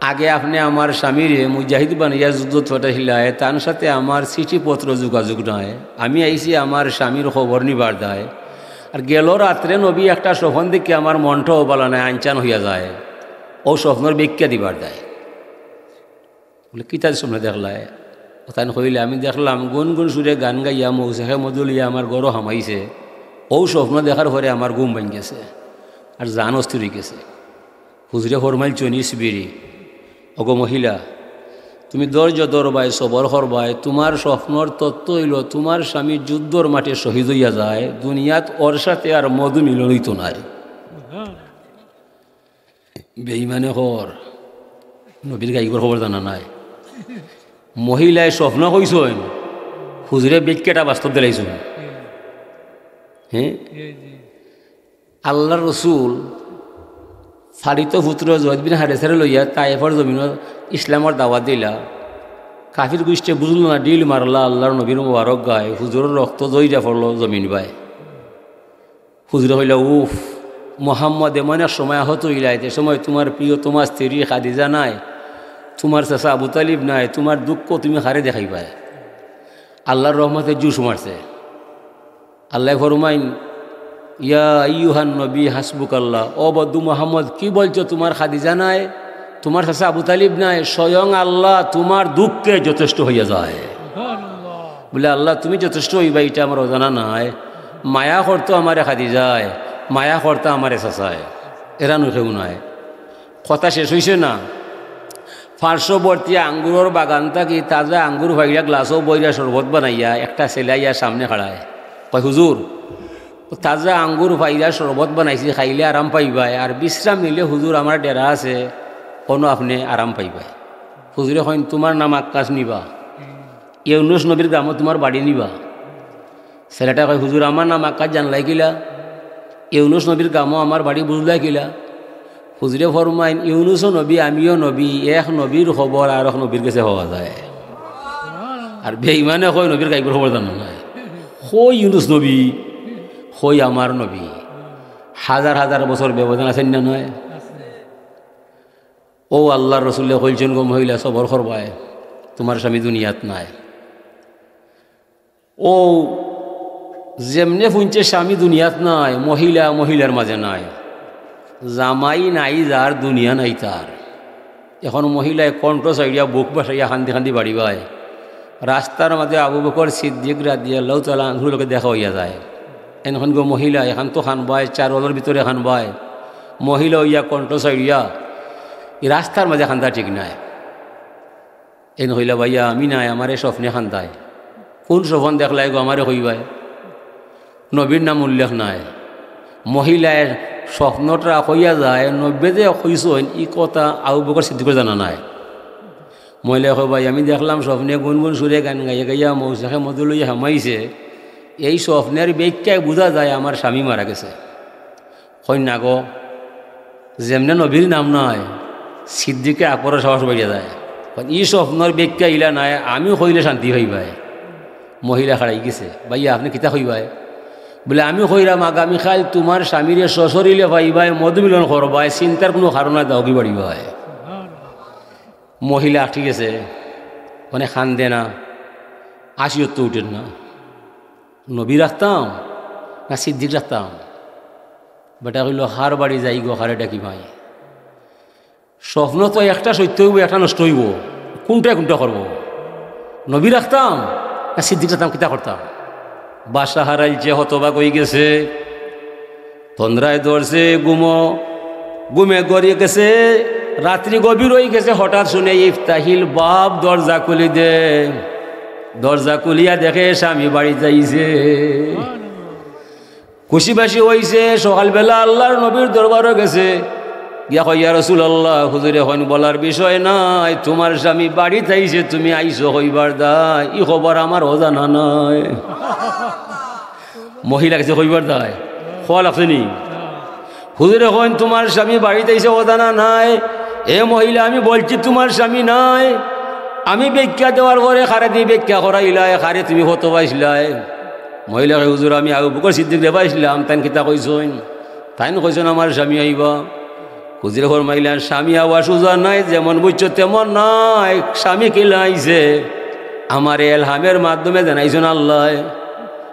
আগে আপনি আমার স্বামীরে মুজাহিদ বানাইয়া যুদ্ধ ছটাইলায়, তার সাথে আমার চিঠিপত্র যোগাযোগ নয়। আমি আইছি আমার স্বামীর খবর নিবার দায়। আর গেল রাত্রে নবী একটা স্বপ্ন দেখে আমার মনটাও বলা নাই, আনচান হইয়া যায়। ও স্বপ্নের ব্যাখ্যা দিবার দেয়। বলে কিতা স্বপ্ন দেখলায়? তাই কইলে আমি দেখলাম গুনগুন সুরে গান গাইয়া মৌসাহে মধুলিয়া আমার গরো হামাইছে। ও স্বপ্ন দেখার পরে আমার ঘুম ভাঙ গেছে আর জান অস্থির গেছে। হুজুরে ফরমাইল চনিস বিড়ি, ওগো মহিলা তুমি ধৈর্য ধরবাই, সবর করবাই। তোমার স্বপ্নর তত্ত্ব হইল তোমার স্বামী যুদ্ধর মাঠে শহীদ হইয়া যায়, দুনিয়াত ওর সাথে আর মধু মিলন হইত নাই। বেঈমানে হর নবীর গাইগর খবর জানা নাই। মহিলায় স্বপ্ন কইসন, হুজুরে ব্যাখ্যাটা বাস্তব দিলাইছুন। হ্যাঁ, আল্লাহর রসুল ফারিত পুত্র জয়দ বিন হারেসারে লইয়া তায়েফর জমিন ইসলামর দাওয়াত দিলা। কাফির গোষ্ঠী বুঝল না, ডিল মারলা আল্লাহর নবীর মুবারক গায়, হুজুরের রক্ত জয়রা পড়লো জমিন বাই। হুজুরে হইলা উফ মোহাম্মদ এমন এক সময় আহত হইলাইতে সময় তোমার প্রিয় তোমার স্ত্রী খাদিজা নাই, তোমার চাচা আবু তালিব নাই, তোমার দুঃখ তুমি হারে দেখাইবাই। আল্লাহর রহমতে জুস মারছে। আল্লাহ ফরমাইন ইয়া আইয়ুহান নবী হাসবুক আল্লাহ, ও বদ্দু মোহাম্মদ কি বলছো, তোমার খাদিজা নাই, তোমার কাছে আবু তালিব নাই, স্বয়ং আল্লাহ তোমার দুঃখে যথেষ্ট হইয়া যায়। বলে আল্লাহ তুমি যথেষ্ট হইবা এটা আমার অজানা নাই। মায়া করতো আমারে খাদিজায়, মায়া করতো আমারে চাচায়, এরা নুখেও নাই। কথা শেষ হয়েছে না। পার্শ্ববর্তী আঙ্গুরের বাগান থাকি তাজা আঙ্গুর ভাইয়া গ্লাসও বইরা শরবত বানাইয়া একটা ছেলাইয়া সামনে খাড়ায়, কয় হুজুর তাজা আঙ্গুর ভাইয়া শরবত বানাইছি, খাইলে আরাম পাইবাই, আর বিশ্রাম নিলে হুজুর আমার ডেরা আছে কোনো আপনি আরাম পাইবাই। হুজুরে কইন তোমার নাম আকাশ নিবা, ইউনুস নবীর গ্রামও তোমার বাড়ি নিবা। ছেলেটা কয় হুজুর আমার নাম আকাশ জানলাই কিলা, ইউনুস নবীর গ্রামও আমার বাড়ি বুঝলাই কিলা। হুজুরে ফরমাইন ইউনুসও নবী আমিও নবী, এক নবীর খবর আর এক নবীর কাছে হওয়া যায়। আর বেঈমানে কয় নবীর গাইবর খবর জানা নাই। কই ইউনুস নবী, কই আমার নবী, হাজার হাজার বছর ব্যবধান আছেন না নয়। ও আল্লাহর রসুল্লাহ কইলছেন গো মহিলা সবর করবায়, তোমার স্বামী দুনিয়াত নাই। ও যেমনে শুনছে স্বামী দুনিয়াত নাই, মহিলা মহিলার মাঝে নাই, জামাই নাই যার দুনিয়া নাই তার। এখন মহিলায় কণ্ঠ চাইয়া বুক বাসাইয়া খান্দি খান্দি বাড়িবায়। রাস্তার মাঝে আবু বকর সিদ্দিক রাদিয়াল্লাহু তাআলা আনহুর লোকে দেখা হইয়া যায়। এখন গো মহিলা এখন তো খানবায়, চার ওয়ালের ভিতরে খানবায়, মহিলা হইয়া কণ্ঠ চাইয়া রাস্তার মাঝে খান্দা ঠিক নাই। এন হইলা ভাইয়া আমি নাই, আমারে স্বপ্নে খান্দায়। কোন স্বপ্ন দেখলাই গো আমারে হইবায়, নবীর নাম উল্লেখ নাই। মহিলায় স্বপ্নটা হইয়া যায়, নব্বে যে হইসন ই কথা আবু বকর সিদ্দিকের জানা নাই। মহিলা কয় ভাই আমি দেখলাম স্বপ্নে গুনগুন সুরে গান গাইয়া গাইয়া মৌসাকে মধু লইয়া হামাইছে, এই স্বপ্নের ব্যাখ্যায় বোঝা যায় আমার স্বামী মারা গেছে। কন্যা গো যেমনে নবীর নাম নয়, সিদ্দিকে আকবরের সাহস বাড়িয়া যায়। ই স্বপ্নের ব্যাখ্যা ইলা নাই, আমি হইলে শান্তি হইবাই। মহিলা খাড়াই গেছে, ভাইয়া আপনি কিতা হইবাই? বলে আমি হইরাম আগামীকাল তোমার স্বামীরে সশরীরে পাইবাই, মধুমিলন করবাই, চিন্তার কোনো কারণে দাওকি বাড়িবাই। মহিলা ঠিক আছে মানে খান দে না, আসিও তো উঠেন না। নবী রাখতাম না সিদ্দিক রাখতাম? বেটা কইল হার বাড়ি যাই গো, হারে ডাকি ভাই। স্বপ্ন তো একটা সত্য হইব, একটা নষ্ট হইব, কোনটা কোনটা করব? নবী রাখতাম না সিদ্দিক রাখতাম, কিতা করতাম? বাসা হারাইছে, হতবাক হয়ে গেছে, তন্দ্রায় ধরছে, ঘুমে গড়িয়ে গেছে, রাত্রি গভীর হয়ে গেছে। হঠাৎ শুনে ইফতাহিল বাপ, দরজা খুলি দে। দরজা খুলিয়া দেখে স্বামী বাড়ি যাইছে, খুশিবাসি হইছে। সকালবেলা আল্লাহর নবীর দরবারও গেছে, গিয়া কই ইয়া রাসূলুল্লাহ, হুজুরে হন বলার বিষয় নাই, তোমার স্বামী বাড়ি যাইছে, তুমি আইছো হইবার দায়, ই খবর আমার অজানা নাই। মহিলা গেছে হইবার দায়, খোয়াল আসেনি। হুজুরে হন তোমার স্বামী বাড়িতে আইছে অজানা নাই। এ মহিলা আমি বলছি তোমার স্বামী নাই, আমি ব্যাখ্যা দেওয়ার পরে খারে দিয়ে ব্যাখ্যা করাইলাই, খারে তুমি হতো পাইছিলাই। মহিলা হুজুর আমি আবু বকর সিদ্দিক পাইছিলাম, তাই কিতা কইছেন? তাই কইছেন আমার স্বামী আইবা। হুজুরে ফরমাইলেন স্বামী আওয়া সুজা নাই, যেমন বুঝছো তেমন নাই, স্বামী কিলা আইছে আমার এলহামের মাধ্যমে জানাইছেন আল্লাহ।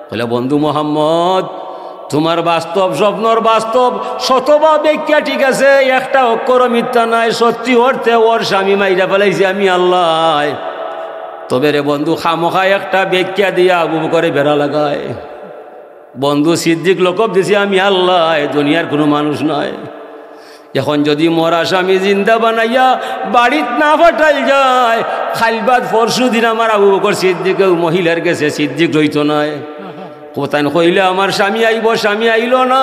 বলে বন্ধু মোহাম্মদ, তোমার বাস্তব স্বপ্নর বাস্তব শতবা ব্যাখ্যা ঠিক আছে, একটা অক্ষর মিথ্যা নাই, সত্যি অর্থে ওর স্বামী মাইরা ফেলাইছে আমি আল্লাহ। তবে রে বন্ধু খামোখা একটা ব্যাখ্যা দিয়া আবু বকরে বেড়া লাগায়, বন্ধু সিদ্দিক লোকব দিছি আমি আল্লাহ, দুনিয়ার কোনো মানুষ নয়। এখন যদি মরা স্বামী জিন্দা বানাইয়া বাড়িত না ফাটাই যায়, খাইলবাদ পরশু দিন আমার আবু বকর সিদ্দিক মহিলার গেছে, সিদ্দিক রইত নয়। কোথায় কইলে আমার স্বামী আইব, স্বামী আইল না,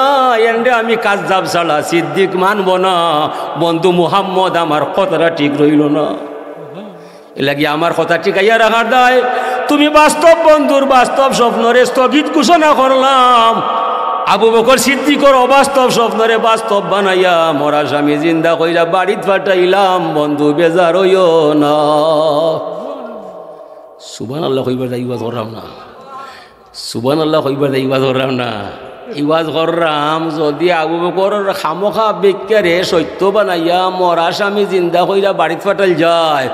এন্ডে আমি কাজ যাব ছাড়া সিদ্দিক মানব না। বন্ধু মুহাম্মদ আমার কথাটা ঠিক রইল না, এলাকি আমার কথা ঠিকাইয়া রাখার দায়। তুমি বাস্তব বন্ধুর বাস্তব স্বপ্নরে স্থগিত ঘোষণা করলাম, আবু বকর সিদ্দিকর অবাস্তব স্বপ্নরে বাস্তব বানাইয়া মরা স্বামী জিন্দা কইরা বাড়িত ফাটাইলাম। বন্ধু বেজার হইও না। সুবহানাল্লাহ কইবার যাই ইওয়াজ করলাম না, সুবহানাল্লাহ কইবার যাই ইওয়াজ করলাম না, ইওয়াজ করলাম যদি আবু বকর খামোখা বেকারে সত্য বানাইয়া মরা স্বামী জিন্দা কইরা বাড়িত ফাটাইল যায়,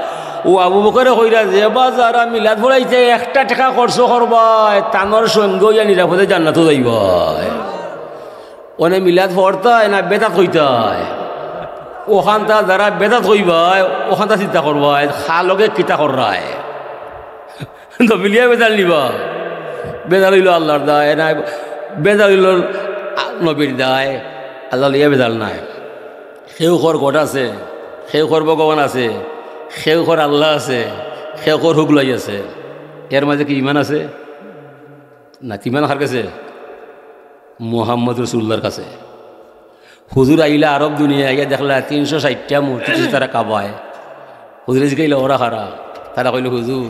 ও আবু বকরে কইরা যে বা যারা মিলাদ পড়াইছে একটা টাকা খরচ করবাই, তানোর সঙ্গে ইয়া নিরাপদে জান্নাত যাইবাই। ওনে মিলাদ পড়তায় না বেদাত হইতায়, ওখানটা যারা বেদাত হইবাই ওখানটা চিন্তা করবাই খালকে কিতা করায় তো মিলিয়া বেদাল নিবা। বেদাল হইল আল্লাহর দায় না, বেদাল হইল নবীর দায়, আল্লাহ লিয়া বেদাল নাই। সেও ঘর ঘট আছে, সেও ঘর ভগবান আছে, সেও ঘর আল্লাহ আছে, সেও ঘর হুগলাই আছে। এর মাঝে কি ইমান আছে না? ইমান কার কাছে? মুহাম্মদ রাসূলুল্লাহর কাছে। হুজুর আইলা আরব দুনিয়া আইয়া দেখলা 360টা মূর্তি তারা কাবায়। হুজুরে জিগাইলা ওরা খারা, তারা কইল হুজুর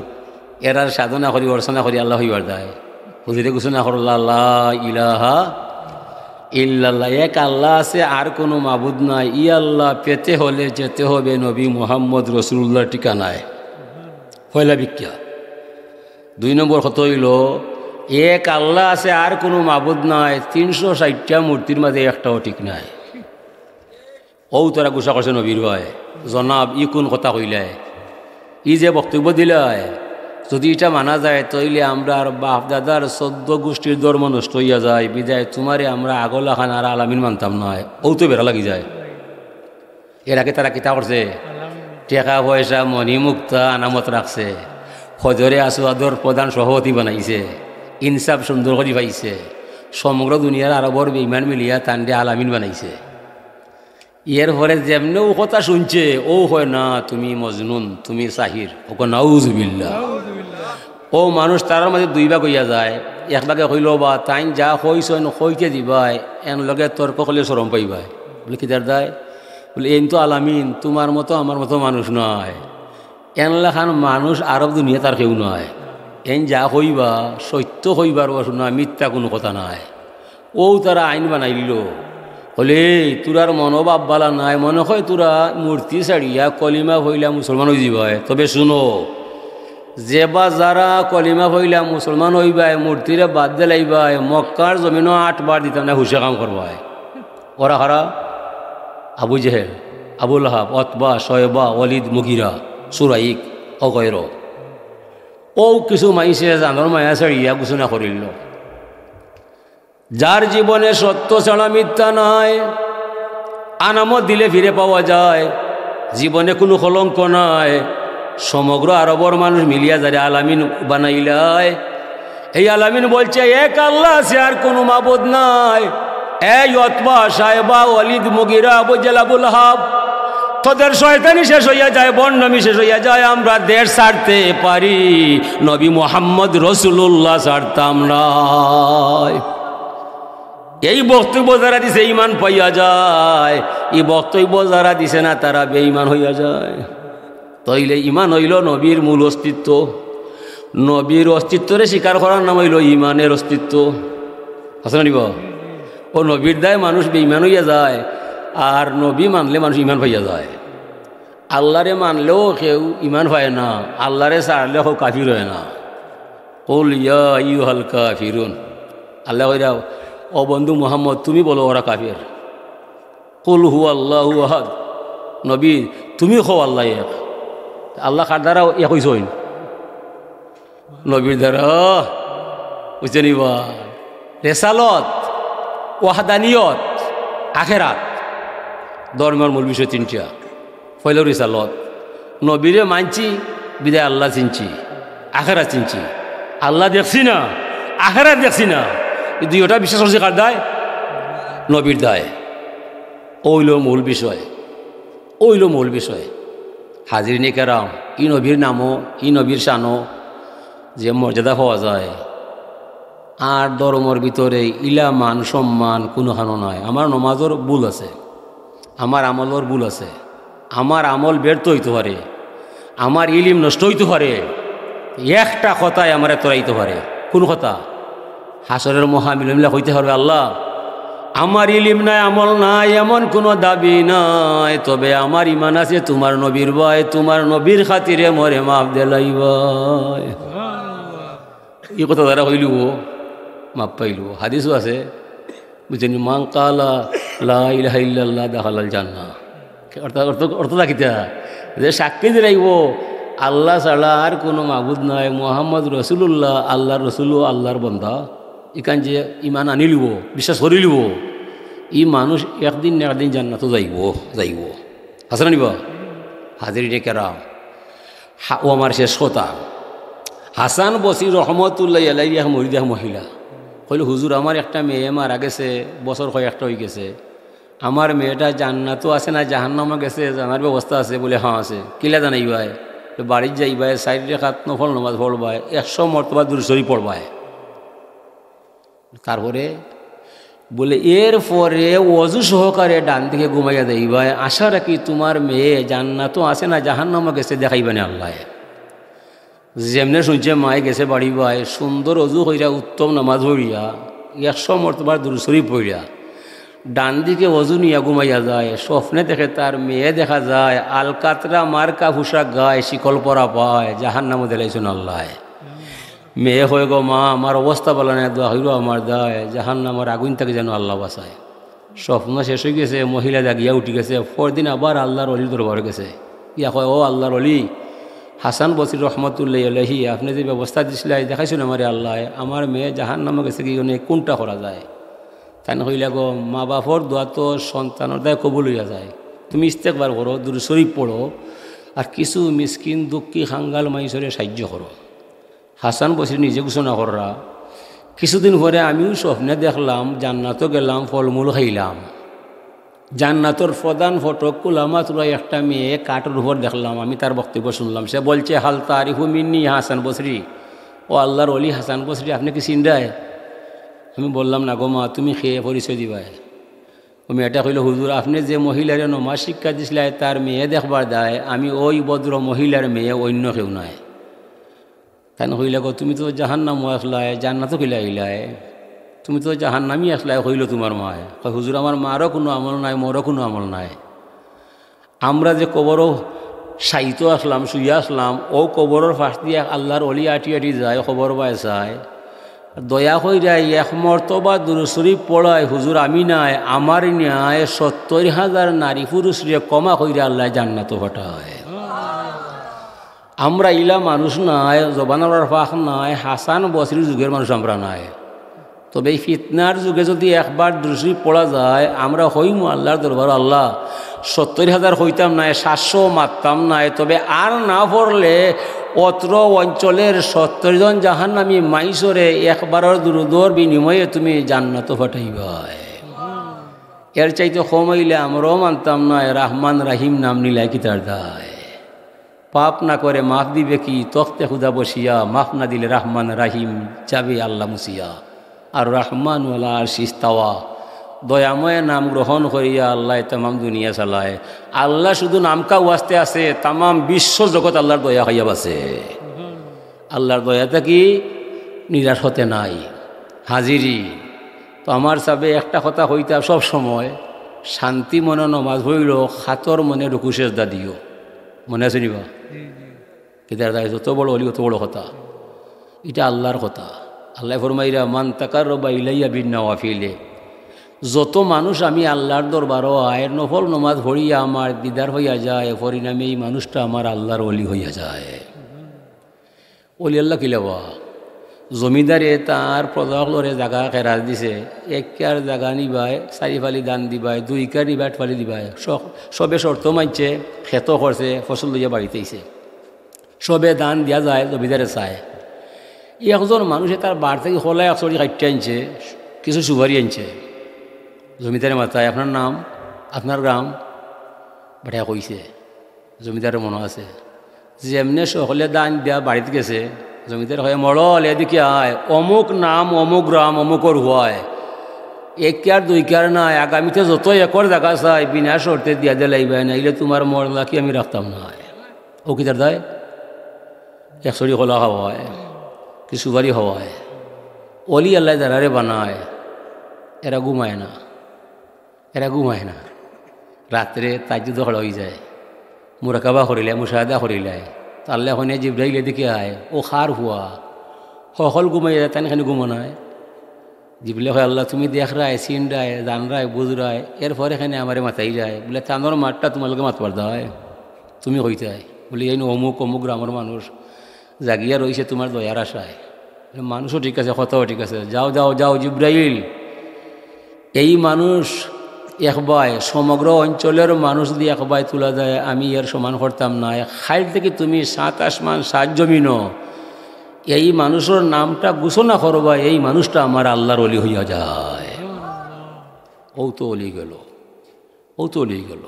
এরার সাধনা করি অর্চনা করি আল্লাহ হইবার দায়। হুজুরে ঘোষণা করল লা ইলাহা ইল্লাল্লাহ, এক আল্লাহ আছে আর কোনো মাবুদ নাই। ই আল্লাহ পেতে হলে যেতে হবে নবী মুহাম্মদ রাসূলুল্লাহর ঠিকানায়। পয়লা ভিক্ষা। 2 নম্বর কত হইল এক আল্লাহ আছে আর কোনো মাবুদ নাই, 360টা মূর্তির মাঝে একটাও ঠিক নাই। ও তারা গুসা করছে নবীর ভাই জনাব ই কোন কথা কইলাই, ই যে বক্তব্য দিলাই যদি এটা মানা যায় তইলে আমরা আর বাপ দাদার 14 গোষ্ঠীর ধর্ম নষ্ট হইয়া যায়। বিদায় তোমারে আমরা আগলা খান আর আলামিন মানতাম নয়, ও তো বেড়া লাগি যায়। এর আগে তারা কিতা করছে, টাকা পয়সা মনি মুক্তা আনামত রাখছে, ফজরে আসওয়াদর প্রধান সভাপতি বানাইছে, ইনসাফ সুন্দর করে পাইছে, সমগ্র দুনিয়ার আরবর বেঈমান মিলিয়া তান্ডে আলামিন বানাইছে। এর পরে যেমনি ও কথা শুনছে ও হয় না তুমি মজনুন, তুমি সাহির, ওকে নাউজুবিল্লাহ। ও মানুষ তার মাঝে 2 ভাগ হইয়া যায়। এক ভাগে হইল বা তাই যা হইছেন হইতে দিবাই, এন লগে তর্ক করলে শরম পাইবাই। বলে কি তার দায়? বলে এই তো আলামিন, তোমার মতো আমার মতো মানুষ নয়, এন লেখান মানুষ আরব দুনিয়া তার কেউ নয়। এন যা হইবা সত্য হইবার না, মিথ্যা কোনো কথা নাই। ও তারা আইন বানাইল, বলে তোরার মনোভাব বালা নাই, মনে হয় তোরা মূর্তি ছাড়িয়া কলিমা হইলা মুসলমান হয়ে যাবাই। তবে শুনো, যে বা যারা কলিমা হইলা মুসলমান হইবাই মূর্তিরে বাদ দিলাইবাই, মক্কার জমিনও 8 বার দিতাম না, হুশে কাম করবাই। ওরা হারা আবু জেহেল, আবু লাহাব, অতবা, শয়বা, ওয়ালিদ, মুগিরা, সুরাইক অগৈর ও কিছু মাইছে জানর মায়া ছাড়িয়া ঘোষণা করিল, যার জীবনে সত্য ছাড়া মিথ্যা নাই, আনামত দিলে ফিরে পাওয়া যায়, জীবনে কোনো কলঙ্ক নাই। সমগ্র আরবর মানুষ মিলিয়া যারা আলামিন বানাইলাই, এই আলামিন বলছে এক আল্লাহ আছে আর কোনো মাবুদ নাই। এই অতবা, সাহেবা, ওয়ালিদ, মুগিরা, আবু জেহেল, আবু লাহাব, তোদের শয়তানি শেষ হইয়া যায়, বন্ডামি শেষ হইয়া যায়, আমরা দেশ ছাড়তে পারি, নবী মুহাম্মদ রাসূলুল্লাহ ছাড়তাম না। এই বক্তব্য যারা দিছে ইমান পাইয়া যায়, এই বক্তব্য যারা দিছে না তারা বেঈমান হইয়া যায়। তাইলে ইমান হইল নবীর মূল অস্তিত্ব, নবীর অস্তিত্বরে স্বীকার করার নাম হইল ইমানের অস্তিত্ব। আছে না নিব? ও নবীর দায় মানুষ বেঈমান হইয়া যায়, আর নবী মানলে মানুষ ইমান পাইয়া যায়। আল্লাহরে মানলেও কেউ ইমান পায় না, আল্লাহরে ছাড়লে কেউ কাফির হয় না। কুল ইয়া আইয়ুহাল কাফিরুন, আল্লাহ কইরা ও বন্ধু মুহাম্মদ তুমি বলো ওরা কাফির। কুল হুয়াল্লাহু আহাদ, নবী তুমি কও আল্লাহ এক। আল্লাহ কার দ্বারা এক হইছেন? নবীর দ্বারা। বুঝতে নিবা? রেসালত, ওয়াহদানিয়ত, আখেরাত, ধর্মের মূল বিষয় 3টা। পয়লা রিসালত, নবীরে মানছি বিদায় আল্লাহ চিনছি, আখেরাত চিনছি, আল্লাহ দেখছি না, আখেরাত দেখছি না। এই দুইটা বিশ্বাস করছি কার দায়? নবীর দায়। ওইল মূল বিষয়, ওইল মূল বিষয়। হাজিরিনে কেরাম, ই নবীর নামও, ই নবীর শানও যে মর্যাদা পাওয়া যায়, আর ধর্মর ভিতরে ইলা মান সম্মান কোনোখানো নয়। আমার নমাজর ভুল আছে, আমার আমলর ভুল আছে, আমার আমল ব্যর্থ হইতে পারে, আমার ইলিম নষ্ট হইতে পারে, একটা কথায় আমার তোরাইতে পারে। কোন কথা? হাসরের মহামিলমিলা হইতে পারবে আল্লাহ আমার ইলিম নাই, আমল নাই, এমন কোনো দাবি নাই, তবে আমার ইমান আছে তোমার নবীর ভাই, তোমার নবীর খাতিরে মরে মাফ দেলাই ভাই। এই কথা দ্বারা হইল মাপ পাইল। হাদিসও আছে বুঝছেন, মান কালা লা ইলাহা ইল্লাল্লাহ দাখালাল জান্নাহ। অর্থটা কিতা? যে সাক্ষী দিলাইব আল্লাহ ছাড়া আর কোনো মাবুদ নাই, মুহাম্মদ রসুল্লাহ আল্লাহর রসুল, আল্লাহর বন্ধা। এখান যে ইমান আনিলিব, বিশ্বাস করিলিব, ই মানুষ একদিন না একদিন জান্নাতও যাইব যাইব। হাসান নিব হাজিরিনে কেরাম। ও আমার শেষ কথা। হাসান বসির রহমতুল্লাহ আলাইহি এক মরিদা মহিলা কইল, হুজুর আমার একটা মেয়ে মারা গেছে, বছর কয়েকটা হয়ে গেছে, আমার মেয়েটা জান্নাতও আছে না জাহান্নামও গেছে, জানার ব্যবস্থা আছে? বলে হ্যাঁ আছে। কিলা জানাইবাই? বাড়ির যাইবাই, 4 রাকাত নফল নামাজ পড়বায়, 100 মর্তবা দুরূদ পড়বায়। তারপরে বলে এরপরে ওযু সহকারে ডান দিকে ঘুমাইয়া যাইবাই, আশা রাখি তোমার মেয়ে জান্নাতও আছে না জাহান্নামও গেছে দেখাইবানে আল্লাহ। যেমনে শুনছে মায়ে গেছে বাড়ি বাই, সুন্দর অজু হইয়া উত্তম নামাজ পড়িয়া 100 মর্তবার দুরূদ পড়িয়া ডান দিকে অজু নিয়া ঘুমাইয়া যায়, স্বপ্নে দেখে তার মেয়ে দেখা যায় আলকাতরা মার্কা পোশাক গায়ে, শিকল পরা পায়, জাহান্নামও দেখাইছেন আল্লাহ। মেয়ে হয়ে গো মা আমার অবস্থা বলা না, দোয়া হইল আমার দায়, জাহান্নামের আগুন থেকে যেন আল্লাহ বাঁচায়। স্বপ্ন শেষ হয়ে গেছে, মহিলা জাগিয়া উঠি গেছে, পরদিন আবার আল্লাহর অলির দরবারে গেছে। ইয়া কয়, ও আল্লাহর অলি হাসান বসির রহমতুল্লাহ আলাইহি, আপনি যে ব্যবস্থা দিছিলেন দেখাইছেন আমারে আল্লাহ, আমার মেয়ে জাহান্নামে গেছে, কি কোনটা করা যায়? তাই না হইলে গো মা বাপর দোয়া তো সন্তানের দায় কবুল হইয়া যায়, তুমি ইস্তেকবার করো, দুরূদ শরীফ পড়ো, আর কিছু মিসকিন দুঃখী খাঙ্গাল মাইসরে সাহায্য করো। হাসান বসির নিজে ঘোষণা কররা। কিছুদিন পরে আমিও স্বপ্নে দেখলাম জান্নাতও গেলাম, ফলমূল খাইলাম। জান্নাতর প্রধান ফটক কুলামা তুলা একটা মেয়ে কাঠের উপর দেখলাম, আমি তার বক্তব্য শুনলাম। সে বলছে, হাল তারিফু মিন্নি হাসান বসরি, ও আল্লাহর অলি হাসান বসরি, আপনি কি চিন্তায়? আমি বললাম না গো মা, তুমি খেয়ে পরিচয় দিবাই। ও মেয়েটা কইল, হুজুর আপনি যে মহিলার নমাজ শিক্ষা দিছিলেন তার মেয়ে দেখবার দায়, আমি ওই ভদ্র মহিলার মেয়ে, অন্য কেউ নাই। তাই না হইলে গো তুমি তো জাহান্নামও আসলাই, জান্নাতও কিলা আইলাই, তুমি তো জাহান্নামই আসলাই, হইল তোমার মায়। হুজুর আমার মারও কোনো আমল নাই, মোরও কোনো আমল নাই। আমরা যে কবরও সাইত আসলাম, শুইয়া আসলাম, ও কবরের ফাঁস দিয়ে আল্লাহর অলি আটি আটি যায়, খবর পায় চায়, দয়া কইরা 1 মর্তবা দুরূদ শরীফ পড়ায় হুজুর আমি নাই, আমার ন্যায় 70,000 নারী পুরুষ রে কমা কইরা আল্লাহ জান্নাত পাঠায়। আমরা ইলা মানুষ নাই, জবানের ফাঁক নাই, হাসান বসরির যুগের মানুষ আমরা নাই। তবে এই ফিতনার যুগে যদি একবার দুরূদ শরীফ পড়া যায়, আমরা হইমু আল্লাহর দরবার, আল্লাহ 70,000 হইতাম নাই, 700 মারতাম নাই, তবে আর না পড়লে অত্র অঞ্চলের 70 জন জাহান্নামী মাইসরে একবারের দুরূদর বিনিময়ে তুমি জান্নাত পাঠাইবাই। এর চাইতে কম হইলে আমরাও মানতাম না, রাহমান রাহিম নাম নিলাই কি তার দায়? পাপ না করে মাফ দিবে কি? তখতে খুদা বসিয়া, মাফ না দিলে রাহমান রাহিম যাবে আল্লাহ মুসিয়া। আর রাহমান ওয়ালা আরশি ইস্তাওয়া, দয়াময় নাম গ্রহণ করিয়া আল্লাহ তামাম দুনিয়া চালায়। আল্লাহ শুধু নামকা ওয়াস্তে আছে, তামাম বিশ্ব জগৎ আল্লাহর দয়া হইয়া আছে। আল্লাহর দয়াতে কি নিরাশ হতে নাই। হাজিরি তো আমার সাবে একটা কথা হইতা সব সময়, শান্তি মনে নমাজ হইল, খাতর মনে রুকু সেজদা দিও। মনে আছে নিবা? কেদার দায় যত বড় হলি অত বড় কথা, এটা আল্লাহর কথা। আল্লাহ ফরমাইরা মান তাকাররাবা ইলাইয়া বিন্নাওয়াফিলে, যত মানুষ আমি আল্লাহর দরবারও আয়ের নফল নমাজ পড়িয়া আমার দিদার হইয়া যায়, পরিণামে এই মানুষটা আমার আল্লাহর অলি হইয়া যায়। অলি আল্লাহ কিলাবা? জমিদারে তার প্রজাগুলোরে জাগা খেরাজ দিছে, 1 কার জাগা নিবায়, 4 ফালি দান দিবায়, 2 কার নিবায়, 8 ফালি দিবায়, সবে শর্ত মানছে, খেত করছে, ফসল লইয়া বাড়িতেইছে। সবে দান দিয়া যায় জমিদারে চায়। একজন মানুষে তার বার থেকে হলায় 100 কাটতে আনছে, কিছু সুপারি আনছে। জমিদারের মাথায় আপনার নাম, আপনার গ্রাম বাড়িয়া কইছে। জমিদারের মনে আছে যেমনে সকলে দান দেওয়া বাড়িতে গেছে, জমিদার হয় মরল এদিকে আয়, অমুক নাম অমুক গ্রাম অমুকর হয়, 1 কেয়ার 2 কেয়ার নাই, আগামীতে যত একর জায়গা চাই বিনা শর্তে দিয়া দিয়ে লাইবে, নাইলে তোমার মরলা কি আমি রাখতাম না। ও কি তার দায় 100 খোলা খাওয়া হয়, কি সুপারি হওয়া হয়। অলি আল্লাহ যারারে বানায় এরা ঘুমায় না, এরা ঘুমায় না। রাত্রে তাজ্জুদ হয়ে যায়, মুরাকাবা করিলে মুশাহাদা করিলে, তাহলে এখন জিব্রাইল এদিকে আয়, ও খার হুয়া সকল ঘুমাই যায়, তাই এখানে ঘুমো নাই। জিবলে হয় আল্লাহ তুমি দেখ রায়, চিন রায়, জান রায়, বুঝ রায়, এরপর এখানে আমারে মাথাই যায়। বলে চাঁদর মাঠটা তোমালোকে মাতবার দেয়, তুমি হইতে হয় বলি এই অমুক অমুক গ্রামের মানুষ জাগিয়া রয়েছে তোমার দয়ার আশায়। মানুষও ঠিক আছে, কথাও ঠিক আছে, যাও যাও যাও জিব্রাইল, এই মানুষ একবাই সমগ্র অঞ্চলের মানুষ যদি একবাই তোলা যায় আমি এর সমান করতাম না। খাইল থেকে তুমি 7 আসমান 7 জমিনও এই মানুষের নামটা ঘোষণা করবা, এই মানুষটা আমার আল্লাহর অলি হইয়া যায়। ও তো অলি গেল, ও তো অলি গেল।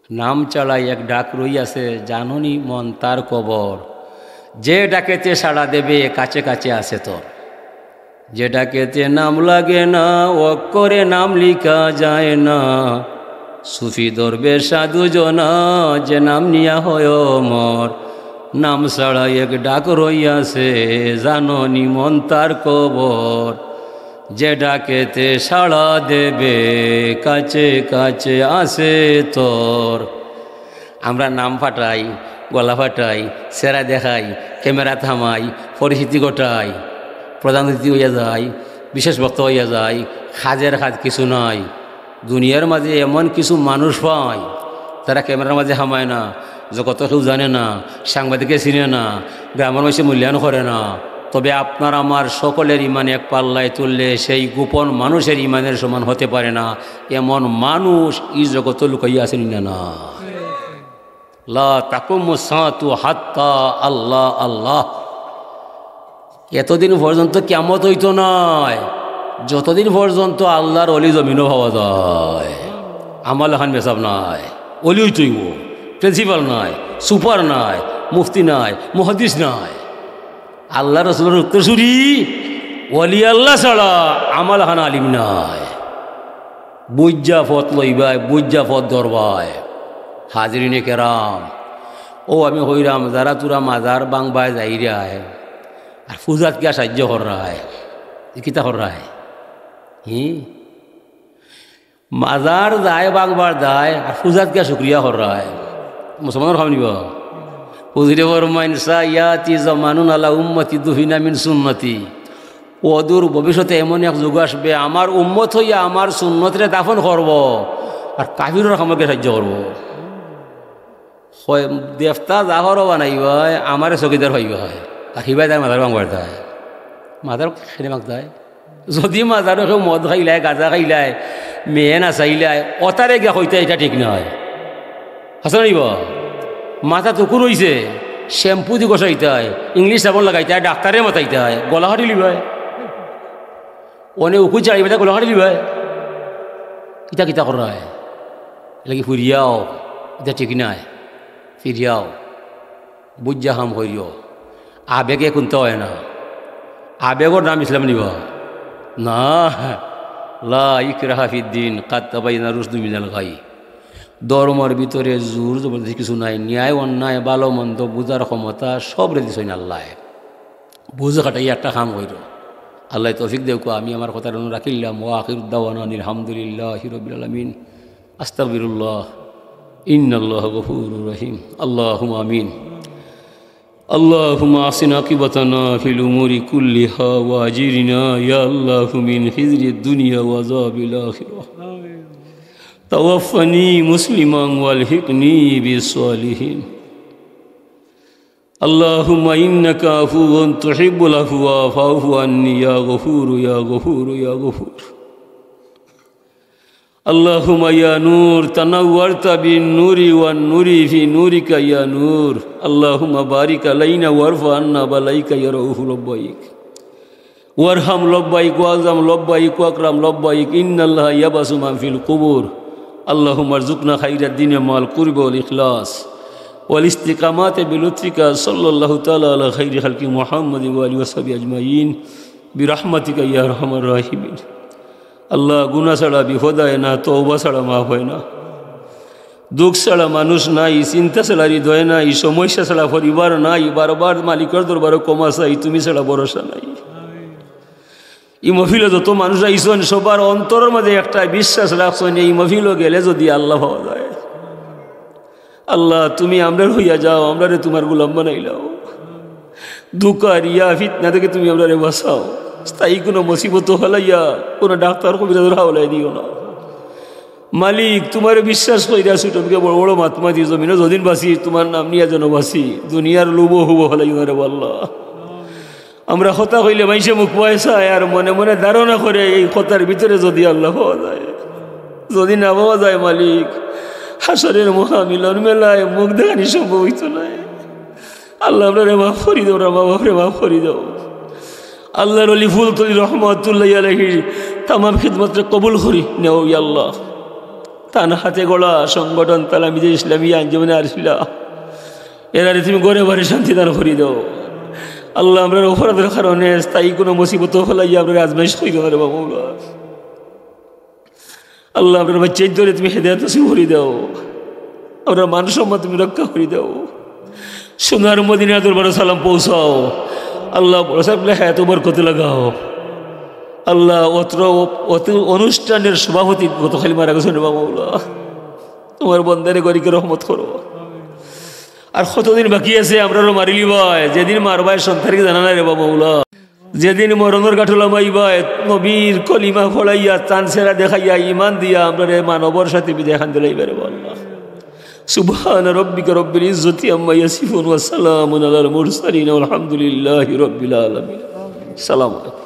নাম চালাই এক ডাক রইয়াছে, জাননি মন তার কবর, যে ডাকেতে সাড়া দেবে কাছে কাছে আছে তোর। যে ডাকেতে নাম লাগে না অক্ষরে নাম লিখা যায় না, সুফি দরবেশ সাধু জনা যে নাম নিয়া হয় মর। নাম ছাড়া এক ডাক রইয়াছে, জাননি মন তার কবর, যে ডাকেতে সাড়া দেবে কাছে কাছে আসে তোর। আমরা নাম ফাটাই, গলা ফাটাই, চেহারা দেখাই, ক্যামেরা থামাই, পরিস্থিতি ঘটাই, প্রধান অতিথি হইয়া যায়, বিশেষ বক্তা হইয়া যায়, খাজের খাজ কিছু নাই। দুনিয়ার মাঝে এমন কিছু মানুষ পায় তারা ক্যামেরার মাঝে হামায় না, জগত কেউ জানে না, সাংবাদিকে চিনে না, গ্রামের মাঝে মূল্যায়ন করে না। তবে আপনার আমার সকলের ইমান এক পাল্লায় তুললে সেই গোপন মানুষের ইমানের সমান হতে পারে না। এমন মানুষ এই জগত লুকাইয়া আছেন না। লা তাকুমু সাআতু হাত্তা আল্লাহ আল্লাহ। এতদিন পর্যন্ত কিয়ামত হইতো নয় যতদিন পর্যন্ত আল্লাহর অলি জমিনও হওয়া যায়। আমাল খান বেসাব নাই, অলি হইতইব, প্রিন্সিপাল নাই, সুপার নাই, মুফতি নাই, মুহাদ্দিস নাই। আল্লাহ রসুলের উত্তরসূরি ওলি আল্লাহ ছাড়া আমাল খান আলিম নাই। বুজ্জা ফত লইবাই, বুজ্জা ফত ধরবাই। হাজরিনে কেরাম, ও আমি হইরাম যারা তোরা মাজার বাংবায় যাই রায় আর পূজাত কে সাহায্য কর রায়, কিতা কর রায় মাজার যায় বাংবার যায় আর পূজাত কে শুক্রিয়া কর রায়। মুসলমানের খাম নিব হুজুরে ফরমাইন সাইয়াতি জামানুন আলা উম্মতি দুহিনা মিন সুন্নতি। অদূর ভবিষ্যতে এমন এক যুগ আসবে আমার উম্মত হইয়া আমার সুন্নতরে দাফন করব আর কাফিরের আমাকে সাহায্য করব। দেবতা জাহরও বানাইব আমার চকিদার হইব হয় আর সিবাই তার মাথার বাংবার যায়, মাথার খেলে মাক যায়। যদি মাজারও কেউ মদ খাইলায়, গাঁজা খাইলায়, মেয়ে নাচাইলায়, অতারে গিয়া হইতে এটা ঠিক নয়। হাসা নিব মাথা টুকুর হইছে শ্যাম্পু দি গোসাইতে হয়, ইংলিশ সাবন লাগাইতে হয়, ডাক্তারে মাতাইতে হয়, গলা হাঁটি লিবায় অনেক উকুই চাড়িবে গলা হাঁটি লিবায়। কিতা কিতা করা হয় এলাকি ফুরিয়াও এটা ঠিক নাই। ফিরিয়াও বুঝা হাম হইও আবেগে কোনতে হয় না। আবেগর নাম ইসলাম নিব না। লা ইকরাহা ফিদ্দিন কাদ তাবায়্যানা রুশদু মিনাল গাই। ধর্মের ভিতরে জোর জবরদস্তি কিছু নাই। ন্যায় অন্যায় ভালো মন্দ বুঝার ক্ষমতা সব রেদি ছইন আল্লাহ। বুঝে কাটাই একটা কাম হইল। আল্লাহ তৌফিক দেউক। আমি আমার কথা রাখিলাম। ওয়া আখিরুদ দাওয়ানা আলহামদুলিল্লাহি রাব্বিল আলামিন। আস্তাগফিরুল্লাহ ইন্নাল্লাহা গফুরুর রহিম। আল্লাহুম্মা আমিন। আল্লাহুম্মা আসিনা আকিবাতানা ফিল উমুরি কুল্লিহা ওয়া আজিরনা ইয়া আল্লাহু মিন খিজরিদ দুনিয়া ওয়া আযাবিল আখিরাহ। তাওয়াফানি মুসলিমান ওয়ালহিকনি বিসসালিহিন। আল্লাহুম্মা ইন্নাকা আফুউন তুহিব্বুল আফওয়া ফাআফু আন্নি ইয়া গফুর ইয়া গফুর ইয়া গফুর। আল্লাহুম্মা ইয়া নূর তানাওয়ারতা বিন নূরি ওয়ান নূরি ফি নূরিকা ইয়া নূর আল্লাহুম্মা বারিক আলাইনা ওয়ারফা আন্না বালাইকা ইয়া রাউফুল লব্বাইক ওয়ারহাম লব্বাইক ওয়াজাম লব্বাইক ওয়াকরাম লব্বাইক ইন্নাল্লাহা ইয়াবাসু মান ফিল কুবুর আল্লাহুম্মা আরযুকনা খাইরাদ দুনিয়া মাল কুরব ওয়াল ইখলাস ওয়াল ইস্তিকামাত বিলুতফিকা সাল্লাল্লাহু তাআলা আলা খাইরি খালকি মুহাম্মাদিন ওয়া আলিহি ওয়া সাহবিহি আজমাইন বিরহমাতিকা ইয়া আরহামার রাহিমিন। আল্লাহ গুনাহ ছাড়া বিপদ হয় না, তওবা ছাড়া মাফ হয় না, দুঃখ ছাড়া মানুষ নাই, চিন্তা ছাড়া হৃদয় নাই, সমস্যা ছাড়া পরিবার নাই, বারবার মালিকের দরবারে ক্ষমা চাই, তুমি ছাড়া ভরসা নাই। এই মহফিলে যত মানুষ আইসন সবার অন্তরের মাঝে একটা বিশ্বাস রাখছেন এই মহফিলও গেলে যদি আল্লাহ পাওয়া যায়। আল্লাহ তুমি আমরার হইয়া যাও, আমরারে তোমার গোলাম বানাইলাও, দুঃখ রিয়া ফিতনা থেকে তুমি আমরারে বাঁচাও, স্থায়ী কোনো মুসিবত হলাইয়া কোনো ডাক্তার কবিরাজ হাওলাই দিও না। মালিক তোমার বিশ্বাস কইরা ছুটকে বড় বড় মাতমা দিয়ে জমিনে যদিন বাসি তোমার নাম নিয়ে যেন বাসি, দুনিয়ার লোভ হুব হলাই রে আল্লাহ। আমরা কথা কইলে মাইসে মুখ পয়সায় আর মনে মনে ধারণা করে এই কথার ভিতরে যদি আল্লাহ পাওয়া যায়, যদি না পাওয়া যায় মালিক হাসরের মহামিলন মেলায় মুখ দেখানি সম্ভব হইত নাই। আল্লাহ আমরা রে মাফ করি দাও, মা বাপরে মাফ করি দাও। আল্লাহর অলি ফুলতলি রহমতুল্লাহ আলাইহির তামাম খিদমতরে কবুল করি নেও আল্লাহ। তান হাতে গড়া সংগঠন তালামিদে ইসলামী আঞ্জুমানে আরশিলা এরারে তুমি গড়ে বাড়ি শান্তি দান করি দাও। আল্লাহ আমরা অপরাধের কারণে স্থায়ী কোনো মুসিবত হলাইয়া আমরা আজমাইশ করি দাও রে বাবা। আল্লাহ আপনার বাচ্চাই ধরে তুমি হেদায়েত নসিব করে দাও, আমরা মান সম্মান তুমি রক্ষা করে দাও। সোনার মদিনা দরবারে সালাম পৌঁছাও। আল্লাহ হ্যাঁ তোমার কত লাগাও। আল্লাহ অত অনুষ্ঠানের সভাপতি কত খালি মারা গেছে বাবা, তোমার বন্দারে গরিকে রহমত করো। আর কতদিন বাকি আছে আমরাও মারিলি ভাই, যেদিন মারবাই সন্তানকে জানা নাই রে বাবা, যেদিন মরণের গাঠলা মাইবাই নবীর কলিমা ফলাইয়া চানসেরা দেখাইয়া ইমান দিয়া আমরা রে মানবর সাথে বিদেখান দিলাইবে রে আল্লাহ। সুবহান রব্বিকা রব্বিল ইজ্জতি আম্মা ইয়াসিফুন ওয়া সালামুন আলাল মুরসালিন ওয়াল হামদুলিল্লাহি রাব্বিল আলামিন। সালাম আলাইকুম।